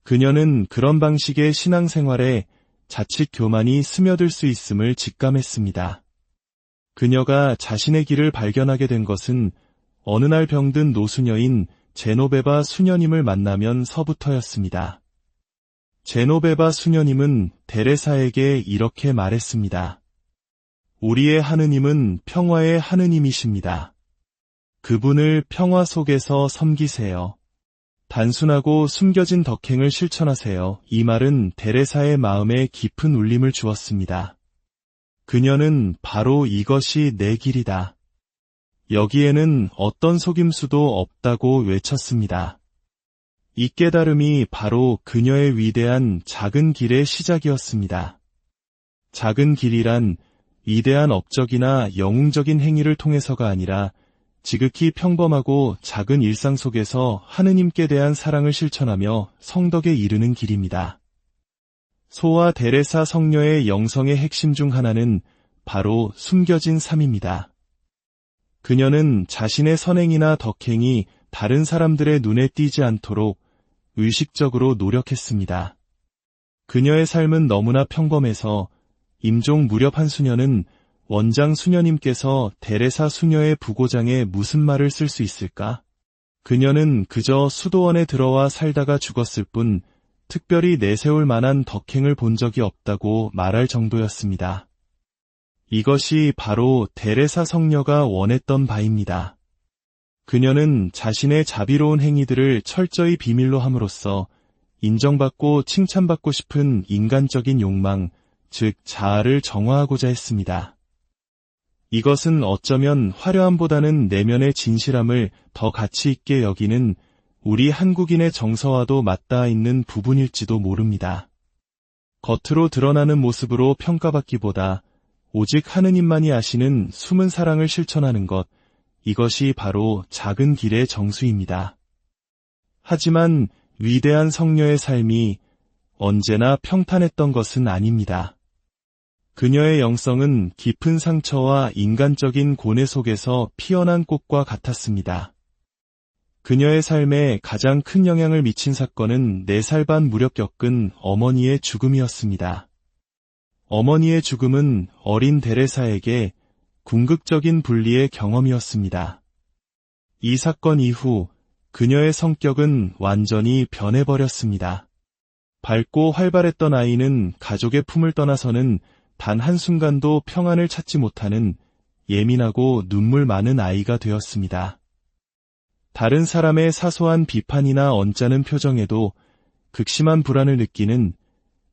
그녀는 그런 방식의 신앙생활에 자칫 교만이 스며들 수 있음을 직감했습니다. 그녀가 자신의 길을 발견하게 된 것은 어느 날 병든 노수녀인 제노베바 수녀님을 만나면서부터였습니다. 제노베바 수녀님은 데레사에게 이렇게 말했습니다. 우리의 하느님은 평화의 하느님이십니다. 그분을 평화 속에서 섬기세요. 단순하고 숨겨진 덕행을 실천하세요. 이 말은 데레사의 마음에 깊은 울림을 주었습니다. 그녀는 바로 이것이 내 길이다. 여기에는 어떤 속임수도 없다고 외쳤습니다. 이 깨달음이 바로 그녀의 위대한 작은 길의 시작이었습니다. 작은 길이란 위대한 업적이나 영웅적인 행위를 통해서가 아니라 지극히 평범하고 작은 일상 속에서 하느님께 대한 사랑을 실천하며 성덕에 이르는 길입니다. 소아 데레사 성녀의 영성의 핵심 중 하나는 바로 숨겨진 삶입니다. 그녀는 자신의 선행이나 덕행이 다른 사람들의 눈에 띄지 않도록 의식적으로 노력했습니다. 그녀의 삶은 너무나 평범해서 임종 무렵 한 수녀는 원장 수녀님께서 데레사 수녀의 부고장에 무슨 말을 쓸 수 있을까? 그녀는 그저 수도원에 들어와 살다가 죽었을 뿐 특별히 내세울 만한 덕행을 본 적이 없다고 말할 정도였습니다. 이것이 바로 데레사 성녀가 원했던 바입니다. 그녀는 자신의 자비로운 행위들을 철저히 비밀로 함으로써 인정받고 칭찬받고 싶은 인간적인 욕망, 즉 자아를 정화하고자 했습니다. 이것은 어쩌면 화려함보다는 내면의 진실함을 더 가치 있게 여기는 우리 한국인의 정서와도 맞닿아 있는 부분일지도 모릅니다. 겉으로 드러나는 모습으로 평가받기보다 오직 하느님만이 아시는 숨은 사랑을 실천하는 것, 이것이 바로 작은 길의 정수입니다. 하지만 위대한 성녀의 삶이 언제나 평탄했던 것은 아닙니다. 그녀의 영성은 깊은 상처와 인간적인 고뇌 속에서 피어난 꽃과 같았습니다. 그녀의 삶에 가장 큰 영향을 미친 사건은 4살 반 무렵 겪은 어머니의 죽음이었습니다. 어머니의 죽음은 어린 데레사에게 궁극적인 분리의 경험이었습니다. 이 사건 이후 그녀의 성격은 완전히 변해버렸습니다. 밝고 활발했던 아이는 가족의 품을 떠나서는 단 한순간도 평안을 찾지 못하는 예민하고 눈물 많은 아이가 되었습니다. 다른 사람의 사소한 비판이나 언짢은 표정에도 극심한 불안을 느끼는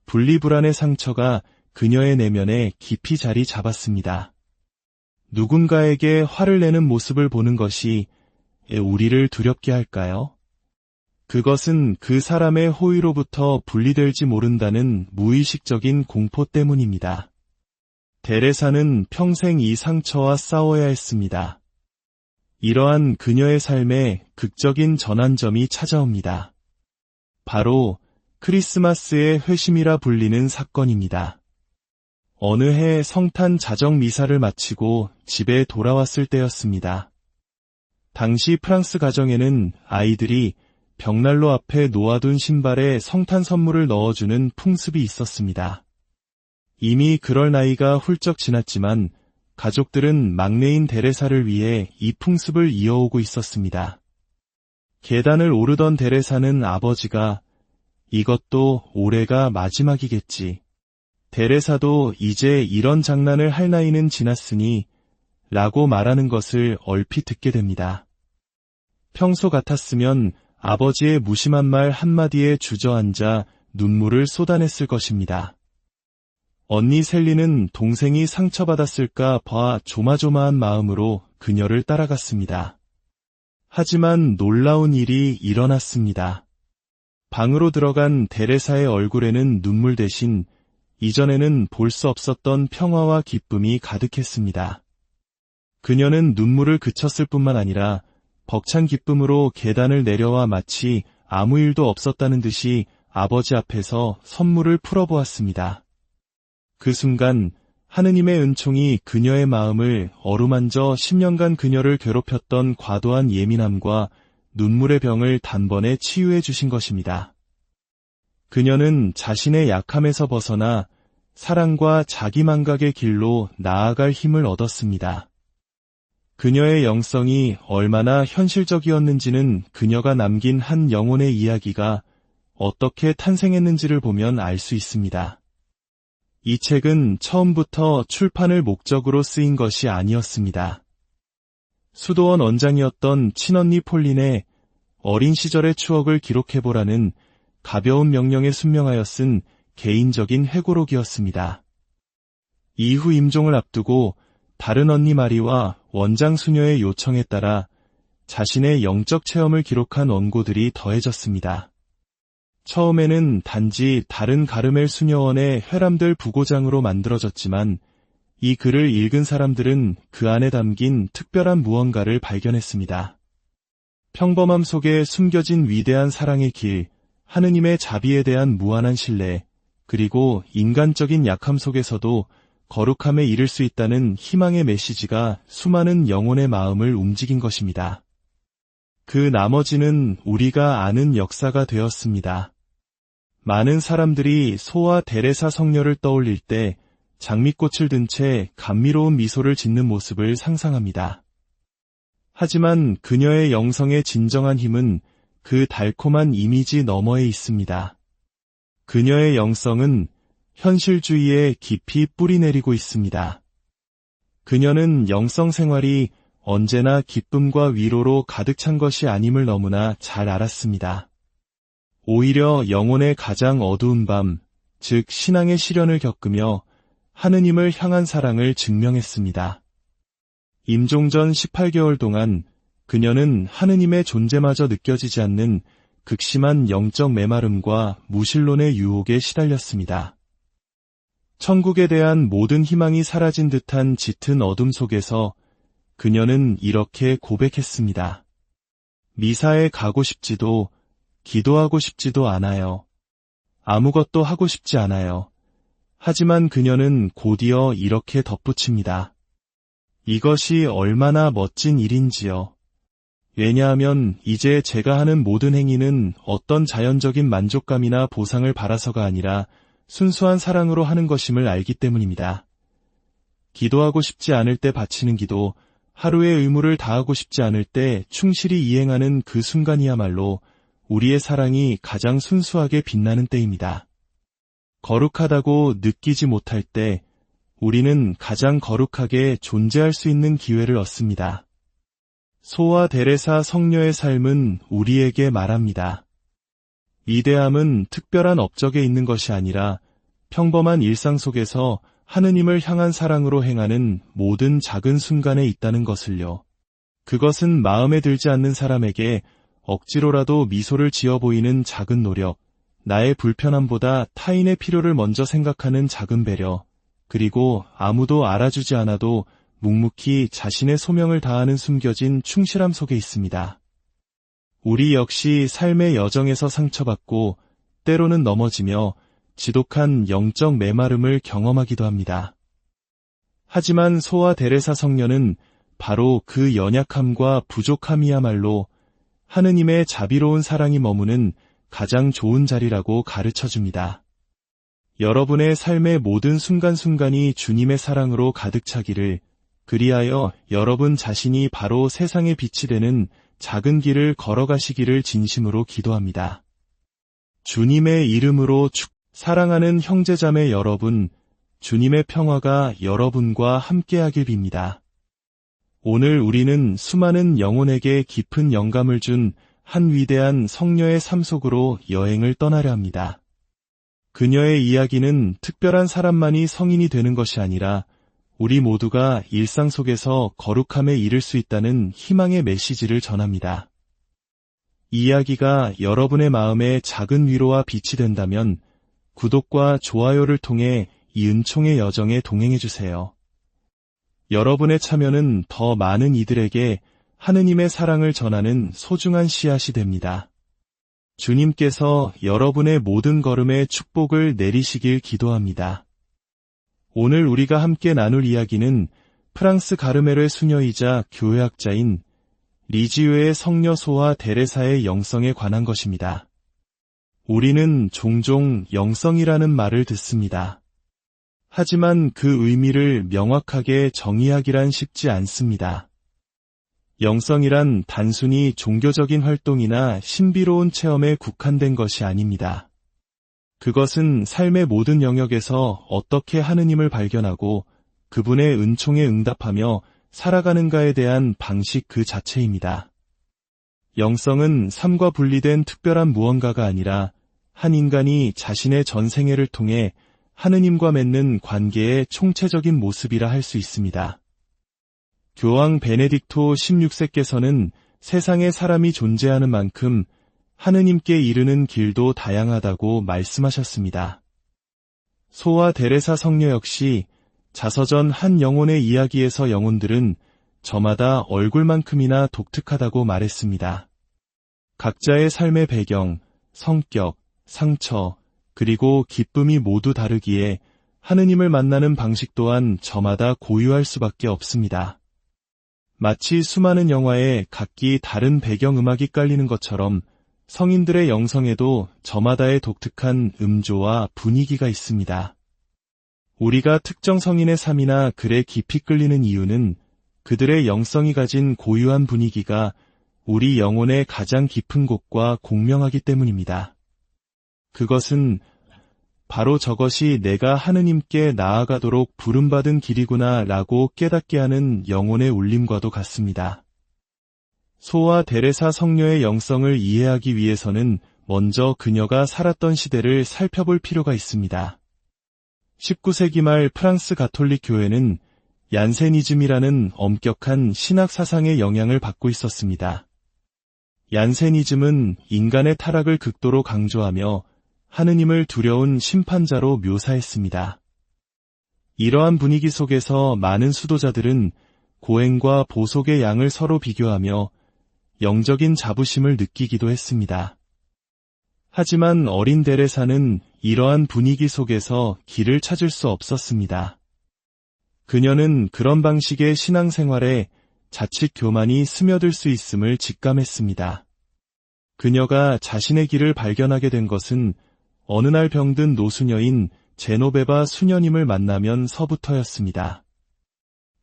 분리불안의 상처가 그녀의 내면에 깊이 자리 잡았습니다. 누군가에게 화를 내는 모습을 보는 것이 우리를 두렵게 할까요? 그것은 그 사람의 호의로부터 분리될지 모른다는 무의식적인 공포 때문입니다. 데레사는 평생 이 상처와 싸워야 했습니다. 이러한 그녀의 삶에 극적인 전환점이 찾아옵니다. 바로 크리스마스의 회심이라 불리는 사건입니다. 어느 해 성탄 자정 미사를 마치고 집에 돌아왔을 때였습니다. 당시 프랑스 가정에는 아이들이 벽난로 앞에 놓아둔 신발에 성탄 선물을 넣어주는 풍습이 있었습니다. 이미 그럴 나이가 훌쩍 지났지만 가족들은 막내인 데레사를 위해 이 풍습을 이어오고 있었습니다. 계단을 오르던 데레사는 아버지가 이것도 올해가 마지막이겠지. 데레사도 이제 이런 장난을 할 나이는 지났으니 라고 말하는 것을 얼핏 듣게 됩니다. 평소 같았으면 아버지의 무심한 말 한마디에 주저앉아 눈물을 쏟아냈을 것입니다. 언니 셀리는 동생이 상처받았을까 봐 조마조마한 마음으로 그녀를 따라갔습니다. 하지만 놀라운 일이 일어났습니다. 방으로 들어간 데레사의 얼굴에는 눈물 대신 이전에는 볼 수 없었던 평화와 기쁨이 가득했습니다. 그녀는 눈물을 그쳤을 뿐만 아니라 벅찬 기쁨으로 계단을 내려와 마치 아무 일도 없었다는 듯이 아버지 앞에서 선물을 풀어보았습니다. 그 순간 하느님의 은총이 그녀의 마음을 어루만져 10년간 그녀를 괴롭혔던 과도한 예민함과 눈물의 병을 단번에 치유해 주신 것입니다. 그녀는 자신의 약함에서 벗어나 사랑과 자기만각의 길로 나아갈 힘을 얻었습니다. 그녀의 영성이 얼마나 현실적이었는지는 그녀가 남긴 한 영혼의 이야기가 어떻게 탄생했는지를 보면 알 수 있습니다. 이 책은 처음부터 출판을 목적으로 쓰인 것이 아니었습니다. 수도원 원장이었던 친언니 폴린의 어린 시절의 추억을 기록해보라는 가벼운 명령에 순명하여 쓴 개인적인 회고록이었습니다. 이후 임종을 앞두고 다른 언니 마리와 원장 수녀의 요청에 따라 자신의 영적 체험을 기록한 원고들이 더해졌습니다. 처음에는 단지 다른 가르멜 수녀원의 회람들 부고장으로 만들어졌지만 이 글을 읽은 사람들은 그 안에 담긴 특별한 무언가를 발견했습니다. 평범함 속에 숨겨진 위대한 사랑의 길, 하느님의 자비에 대한 무한한 신뢰, 그리고 인간적인 약함 속에서도 거룩함에 이를 수 있다는 희망의 메시지가 수많은 영혼의 마음을 움직인 것입니다. 그 나머지는 우리가 아는 역사가 되었습니다. 많은 사람들이 소아 데레사 성녀를 떠올릴 때 장미꽃을 든 채 감미로운 미소를 짓는 모습을 상상합니다. 하지만 그녀의 영성의 진정한 힘은 그 달콤한 이미지 너머에 있습니다. 그녀의 영성은 현실주의에 깊이 뿌리내리고 있습니다. 그녀는 영성 생활이 언제나 기쁨과 위로로 가득 찬 것이 아님을 너무나 잘 알았습니다. 오히려 영혼의 가장 어두운 밤, 즉 신앙의 시련을 겪으며 하느님을 향한 사랑을 증명했습니다. 임종 전 18개월 동안 그녀는 하느님의 존재마저 느껴지지 않는 극심한 영적 메마름과 무신론의 유혹에 시달렸습니다. 천국에 대한 모든 희망이 사라진 듯한 짙은 어둠 속에서 그녀는 이렇게 고백했습니다. 미사에 가고 싶지도 기도하고 싶지도 않아요. 아무것도 하고 싶지 않아요. 하지만 그녀는 곧이어 이렇게 덧붙입니다. 이것이 얼마나 멋진 일인지요. 왜냐하면 이제 제가 하는 모든 행위는 어떤 자연적인 만족감이나 보상을 바라서가 아니라 순수한 사랑으로 하는 것임을 알기 때문입니다. 기도하고 싶지 않을 때 바치는 기도, 하루의 의무를 다하고 싶지 않을 때 충실히 이행하는 그 순간이야말로 우리의 사랑이 가장 순수하게 빛나는 때입니다. 거룩하다고 느끼지 못할 때 우리는 가장 거룩하게 존재할 수 있는 기회를 얻습니다. 소아 데레사 성녀의 삶은 우리에게 말합니다. 위대함은 특별한 업적에 있는 것이 아니라 평범한 일상 속에서 하느님을 향한 사랑으로 행하는 모든 작은 순간에 있다는 것을요. 그것은 마음에 들지 않는 사람에게 억지로라도 미소를 지어 보이는 작은 노력, 나의 불편함보다 타인의 필요를 먼저 생각하는 작은 배려, 그리고 아무도 알아주지 않아도 묵묵히 자신의 소명을 다하는 숨겨진 충실함 속에 있습니다. 우리 역시 삶의 여정에서 상처받고 때로는 넘어지며 지독한 영적 메마름을 경험하기도 합니다. 하지만 소아 데레사 성녀는 바로 그 연약함과 부족함이야말로 하느님의 자비로운 사랑이 머무는 가장 좋은 자리라고 가르쳐줍니다. 여러분의 삶의 모든 순간순간이 주님의 사랑으로 가득 차기를, 그리하여 여러분 자신이 바로 세상의 빛이 되는 작은 길을 걸어가시기를 진심으로 기도합니다. 주님의 이름으로 사랑하는 형제자매 여러분, 주님의 평화가 여러분과 함께하길 빕니다. 오늘 우리는 수많은 영혼에게 깊은 영감을 준 한 위대한 성녀의 삶 속으로 여행을 떠나려 합니다. 그녀의 이야기는 특별한 사람만이 성인이 되는 것이 아니라 우리 모두가 일상 속에서 거룩함에 이를 수 있다는 희망의 메시지를 전합니다. 이 이야기가 여러분의 마음에 작은 위로와 빛이 된다면 구독과 좋아요를 통해 이 은총의 여정에 동행해주세요. 여러분의 참여는 더 많은 이들에게 하느님의 사랑을 전하는 소중한 씨앗이 됩니다. 주님께서 여러분의 모든 걸음에 축복을 내리시길 기도합니다. 오늘 우리가 함께 나눌 이야기는 프랑스 가르메르의 수녀이자 교회학자인 리지유의 성녀 소아 데레사의 영성에 관한 것입니다. 우리는 종종 영성이라는 말을 듣습니다. 하지만 그 의미를 명확하게 정의하기란 쉽지 않습니다. 영성이란 단순히 종교적인 활동이나 신비로운 체험에 국한된 것이 아닙니다. 그것은 삶의 모든 영역에서 어떻게 하느님을 발견하고 그분의 은총에 응답하며 살아가는가에 대한 방식 그 자체입니다. 영성은 삶과 분리된 특별한 무언가가 아니라 한 인간이 자신의 전생애를 통해 하느님과 맺는 관계의 총체적인 모습이라 할 수 있습니다. 교황 베네딕토 16세께서는 세상에 사람이 존재하는 만큼 하느님께 이르는 길도 다양하다고 말씀하셨습니다. 소아 데레사 성녀 역시 자서전 한 영혼의 이야기에서 영혼들은 저마다 얼굴만큼이나 독특하다고 말했습니다. 각자의 삶의 배경, 성격, 상처, 그리고 기쁨이 모두 다르기에 하느님을 만나는 방식 또한 저마다 고유할 수밖에 없습니다. 마치 수많은 영화에 각기 다른 배경음악이 깔리는 것처럼 성인들의 영성에도 저마다의 독특한 음조와 분위기가 있습니다. 우리가 특정 성인의 삶이나 글에 깊이 끌리는 이유는 그들의 영성이 가진 고유한 분위기가 우리 영혼의 가장 깊은 곳과 공명하기 때문입니다. 그것은 바로 저것이 내가 하느님께 나아가도록 부름받은 길이구나 라고 깨닫게 하는 영혼의 울림과도 같습니다. 소아 데레사 성녀의 영성을 이해하기 위해서는 먼저 그녀가 살았던 시대를 살펴볼 필요가 있습니다. 19세기 말 프랑스 가톨릭 교회는 얀세니즘이라는 엄격한 신학 사상의 영향을 받고 있었습니다. 얀세니즘은 인간의 타락을 극도로 강조하며 하느님을 두려운 심판자로 묘사했습니다. 이러한 분위기 속에서 많은 수도자들은 고행과 보속의 양을 서로 비교하며 영적인 자부심을 느끼기도 했습니다. 하지만 어린 데레사는 이러한 분위기 속에서 길을 찾을 수 없었습니다. 그녀는 그런 방식의 신앙생활에 자칫 교만이 스며들 수 있음을 직감했습니다. 그녀가 자신의 길을 발견하게 된 것은 어느 날 병든 노수녀인 제노베바 수녀님을 만나면서부터였습니다.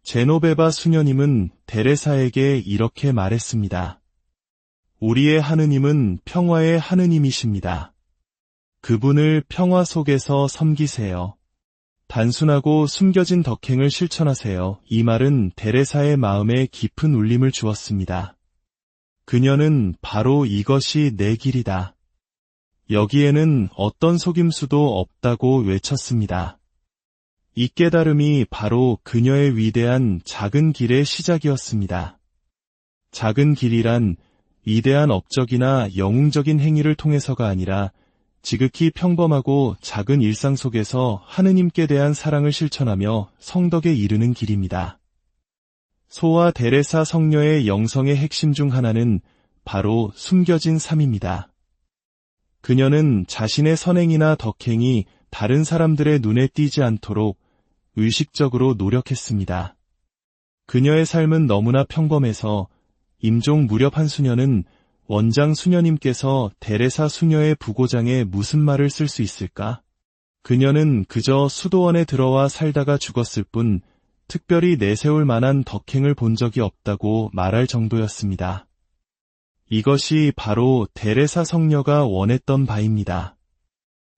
제노베바 수녀님은 데레사에게 이렇게 말했습니다. 우리의 하느님은 평화의 하느님이십니다. 그분을 평화 속에서 섬기세요. 단순하고 숨겨진 덕행을 실천하세요. 이 말은 데레사의 마음에 깊은 울림을 주었습니다. 그녀는 바로 이것이 내 길이다. 여기에는 어떤 속임수도 없다고 외쳤습니다. 이 깨달음이 바로 그녀의 위대한 작은 길의 시작이었습니다. 작은 길이란 위대한 업적이나 영웅적인 행위를 통해서가 아니라 지극히 평범하고 작은 일상 속에서 하느님께 대한 사랑을 실천하며 성덕에 이르는 길입니다. 소아 데레사 성녀의 영성의 핵심 중 하나는 바로 숨겨진 삶입니다. 그녀는 자신의 선행이나 덕행이 다른 사람들의 눈에 띄지 않도록 의식적으로 노력했습니다. 그녀의 삶은 너무나 평범해서 임종 무렵 한 수녀는 원장 수녀님께서 데레사 수녀의 부고장에 무슨 말을 쓸 수 있을까? 그녀는 그저 수도원에 들어와 살다가 죽었을 뿐 특별히 내세울 만한 덕행을 본 적이 없다고 말할 정도였습니다. 이것이 바로 데레사 성녀가 원했던 바입니다.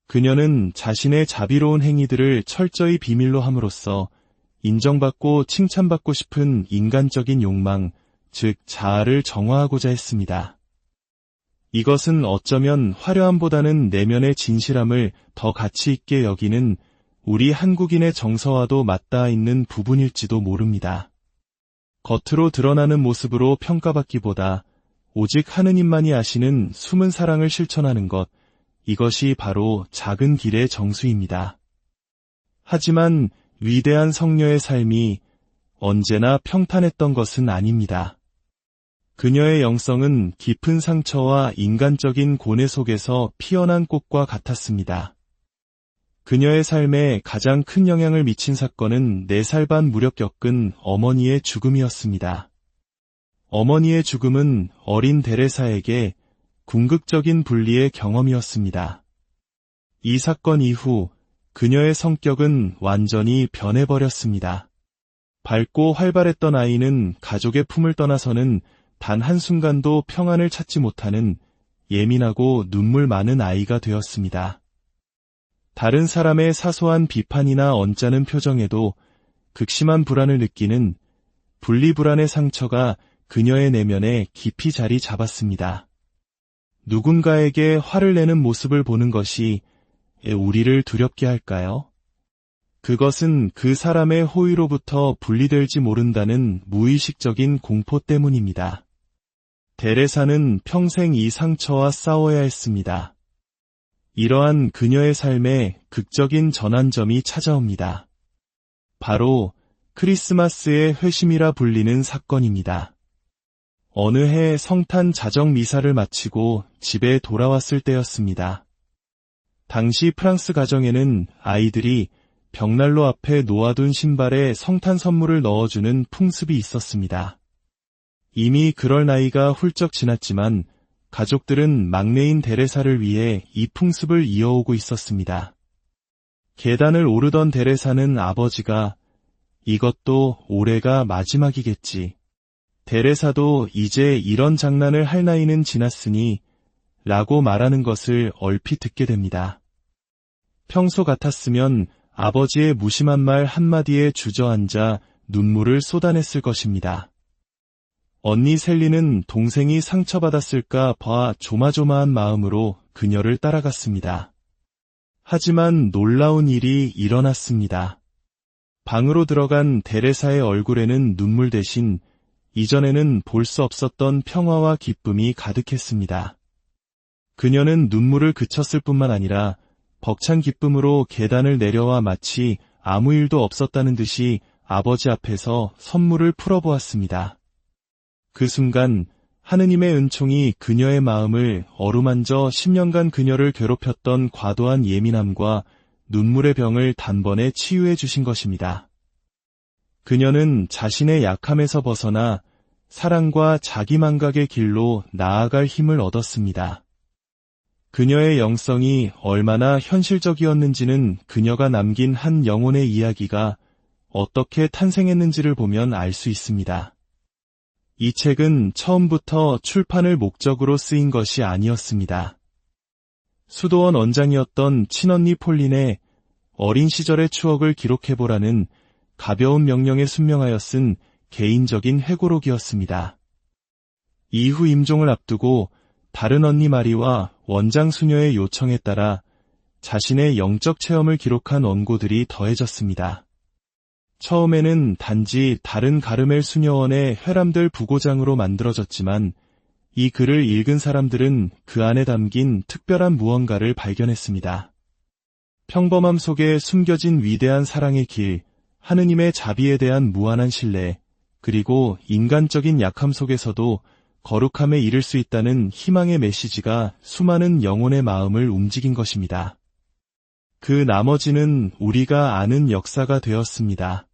그녀는 자신의 자비로운 행위들을 철저히 비밀로 함으로써 인정받고 칭찬받고 싶은 인간적인 욕망, 즉 자아를 정화하고자 했습니다. 이것은 어쩌면 화려함보다는 내면의 진실함을 더 가치 있게 여기는 우리 한국인의 정서와도 맞닿아 있는 부분일지도 모릅니다. 겉으로 드러나는 모습으로 평가받기보다 오직 하느님만이 아시는 숨은 사랑을 실천하는 것, 이것이 바로 작은 길의 정수입니다. 하지만 위대한 성녀의 삶이 언제나 평탄했던 것은 아닙니다. 그녀의 영성은 깊은 상처와 인간적인 고뇌 속에서 피어난 꽃과 같았습니다. 그녀의 삶에 가장 큰 영향을 미친 사건은 4살 반 무렵 겪은 어머니의 죽음이었습니다. 어머니의 죽음은 어린 데레사에게 궁극적인 분리의 경험이었습니다. 이 사건 이후 그녀의 성격은 완전히 변해버렸습니다. 밝고 활발했던 아이는 가족의 품을 떠나서는 단 한순간도 평안을 찾지 못하는 예민하고 눈물 많은 아이가 되었습니다. 다른 사람의 사소한 비판이나 언짢은 표정에도 극심한 불안을 느끼는 분리불안의 상처가 그녀의 내면에 깊이 자리 잡았습니다. 누군가에게 화를 내는 모습을 보는 것이 우리를 두렵게 할까요? 그것은 그 사람의 호의로부터 분리될지 모른다는 무의식적인 공포 때문입니다. 데레사는 평생 이 상처와 싸워야 했습니다. 이러한 그녀의 삶에 극적인 전환점이 찾아옵니다. 바로 크리스마스의 회심이라 불리는 사건입니다. 어느 해 성탄 자정 미사를 마치고 집에 돌아왔을 때였습니다. 당시 프랑스 가정에는 아이들이 벽난로 앞에 놓아둔 신발에 성탄 선물을 넣어주는 풍습이 있었습니다. 이미 그럴 나이가 훌쩍 지났지만 가족들은 막내인 데레사를 위해 이 풍습을 이어오고 있었습니다. 계단을 오르던 데레사는 아버지가 이것도 올해가 마지막이겠지. 데레사도 이제 이런 장난을 할 나이는 지났으니 라고 말하는 것을 얼핏 듣게 됩니다. 평소 같았으면 아버지의 무심한 말 한마디에 주저앉아 눈물을 쏟아냈을 것입니다. 언니 셀리는 동생이 상처받았을까 봐 조마조마한 마음으로 그녀를 따라갔습니다. 하지만 놀라운 일이 일어났습니다. 방으로 들어간 데레사의 얼굴에는 눈물 대신 이전에는 볼 수 없었던 평화와 기쁨이 가득했습니다. 그녀는 눈물을 그쳤을 뿐만 아니라 벅찬 기쁨으로 계단을 내려와 마치 아무 일도 없었다는 듯이 아버지 앞에서 선물을 풀어보았습니다. 그 순간 하느님의 은총이 그녀의 마음을 어루만져 10년간 그녀를 괴롭혔던 과도한 예민함과 눈물의 병을 단번에 치유해 주신 것입니다. 그녀는 자신의 약함에서 벗어나 사랑과 자기만각의 길로 나아갈 힘을 얻었습니다. 그녀의 영성이 얼마나 현실적이었는지는 그녀가 남긴 한 영혼의 이야기가 어떻게 탄생했는지를 보면 알 수 있습니다. 이 책은 처음부터 출판을 목적으로 쓰인 것이 아니었습니다. 수도원 원장이었던 친언니 폴린의 어린 시절의 추억을 기록해보라는 가벼운 명령에 순명하여 쓴 개인적인 회고록이었습니다. 이후 임종을 앞두고 다른 언니 마리와 원장 수녀의 요청에 따라 자신의 영적 체험을 기록한 원고들이 더해졌습니다. 처음에는 단지 다른 가르멜 수녀원의 회람들 부고장으로 만들어졌지만 이 글을 읽은 사람들은 그 안에 담긴 특별한 무언가를 발견했습니다. 평범함 속에 숨겨진 위대한 사랑의 길, 하느님의 자비에 대한 무한한 신뢰, 그리고 인간적인 약함 속에서도 거룩함에 이를 수 있다는 희망의 메시지가 수많은 영혼의 마음을 움직인 것입니다. 그 나머지는 우리가 아는 역사가 되었습니다.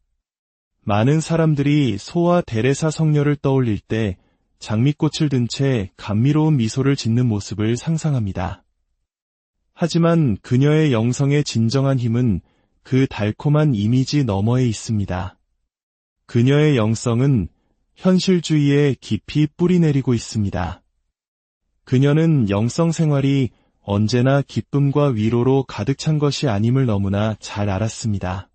많은 사람들이 소아 데레사 성녀를 떠올릴 때 장미꽃을 든 채 감미로운 미소를 짓는 모습을 상상합니다. 하지만 그녀의 영성의 진정한 힘은 그 달콤한 이미지 너머에 있습니다. 그녀의 영성은 현실주의에 깊이 뿌리내리고 있습니다. 그녀는 영성 생활이 언제나 기쁨과 위로로 가득 찬 것이 아님을 너무나 잘 알았습니다.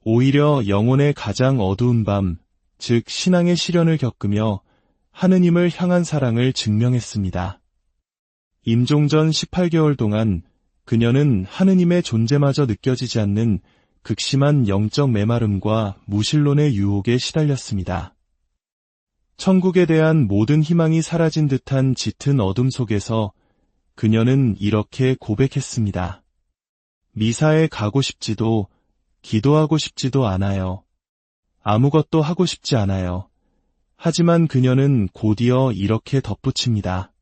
오히려 영혼의 가장 어두운 밤, 즉 신앙의 시련을 겪으며 하느님을 향한 사랑을 증명했습니다. 임종전 18개월 동안 그녀는 하느님의 존재마저 느껴지지 않는 극심한 영적 메마름과 무신론의 유혹에 시달렸습니다. 천국에 대한 모든 희망이 사라진 듯한 짙은 어둠 속에서 그녀는 이렇게 고백했습니다. 미사에 가고 싶지도, 기도하고 싶지도 않아요. 아무것도 하고 싶지 않아요. 하지만 그녀는 곧이어 이렇게 덧붙입니다.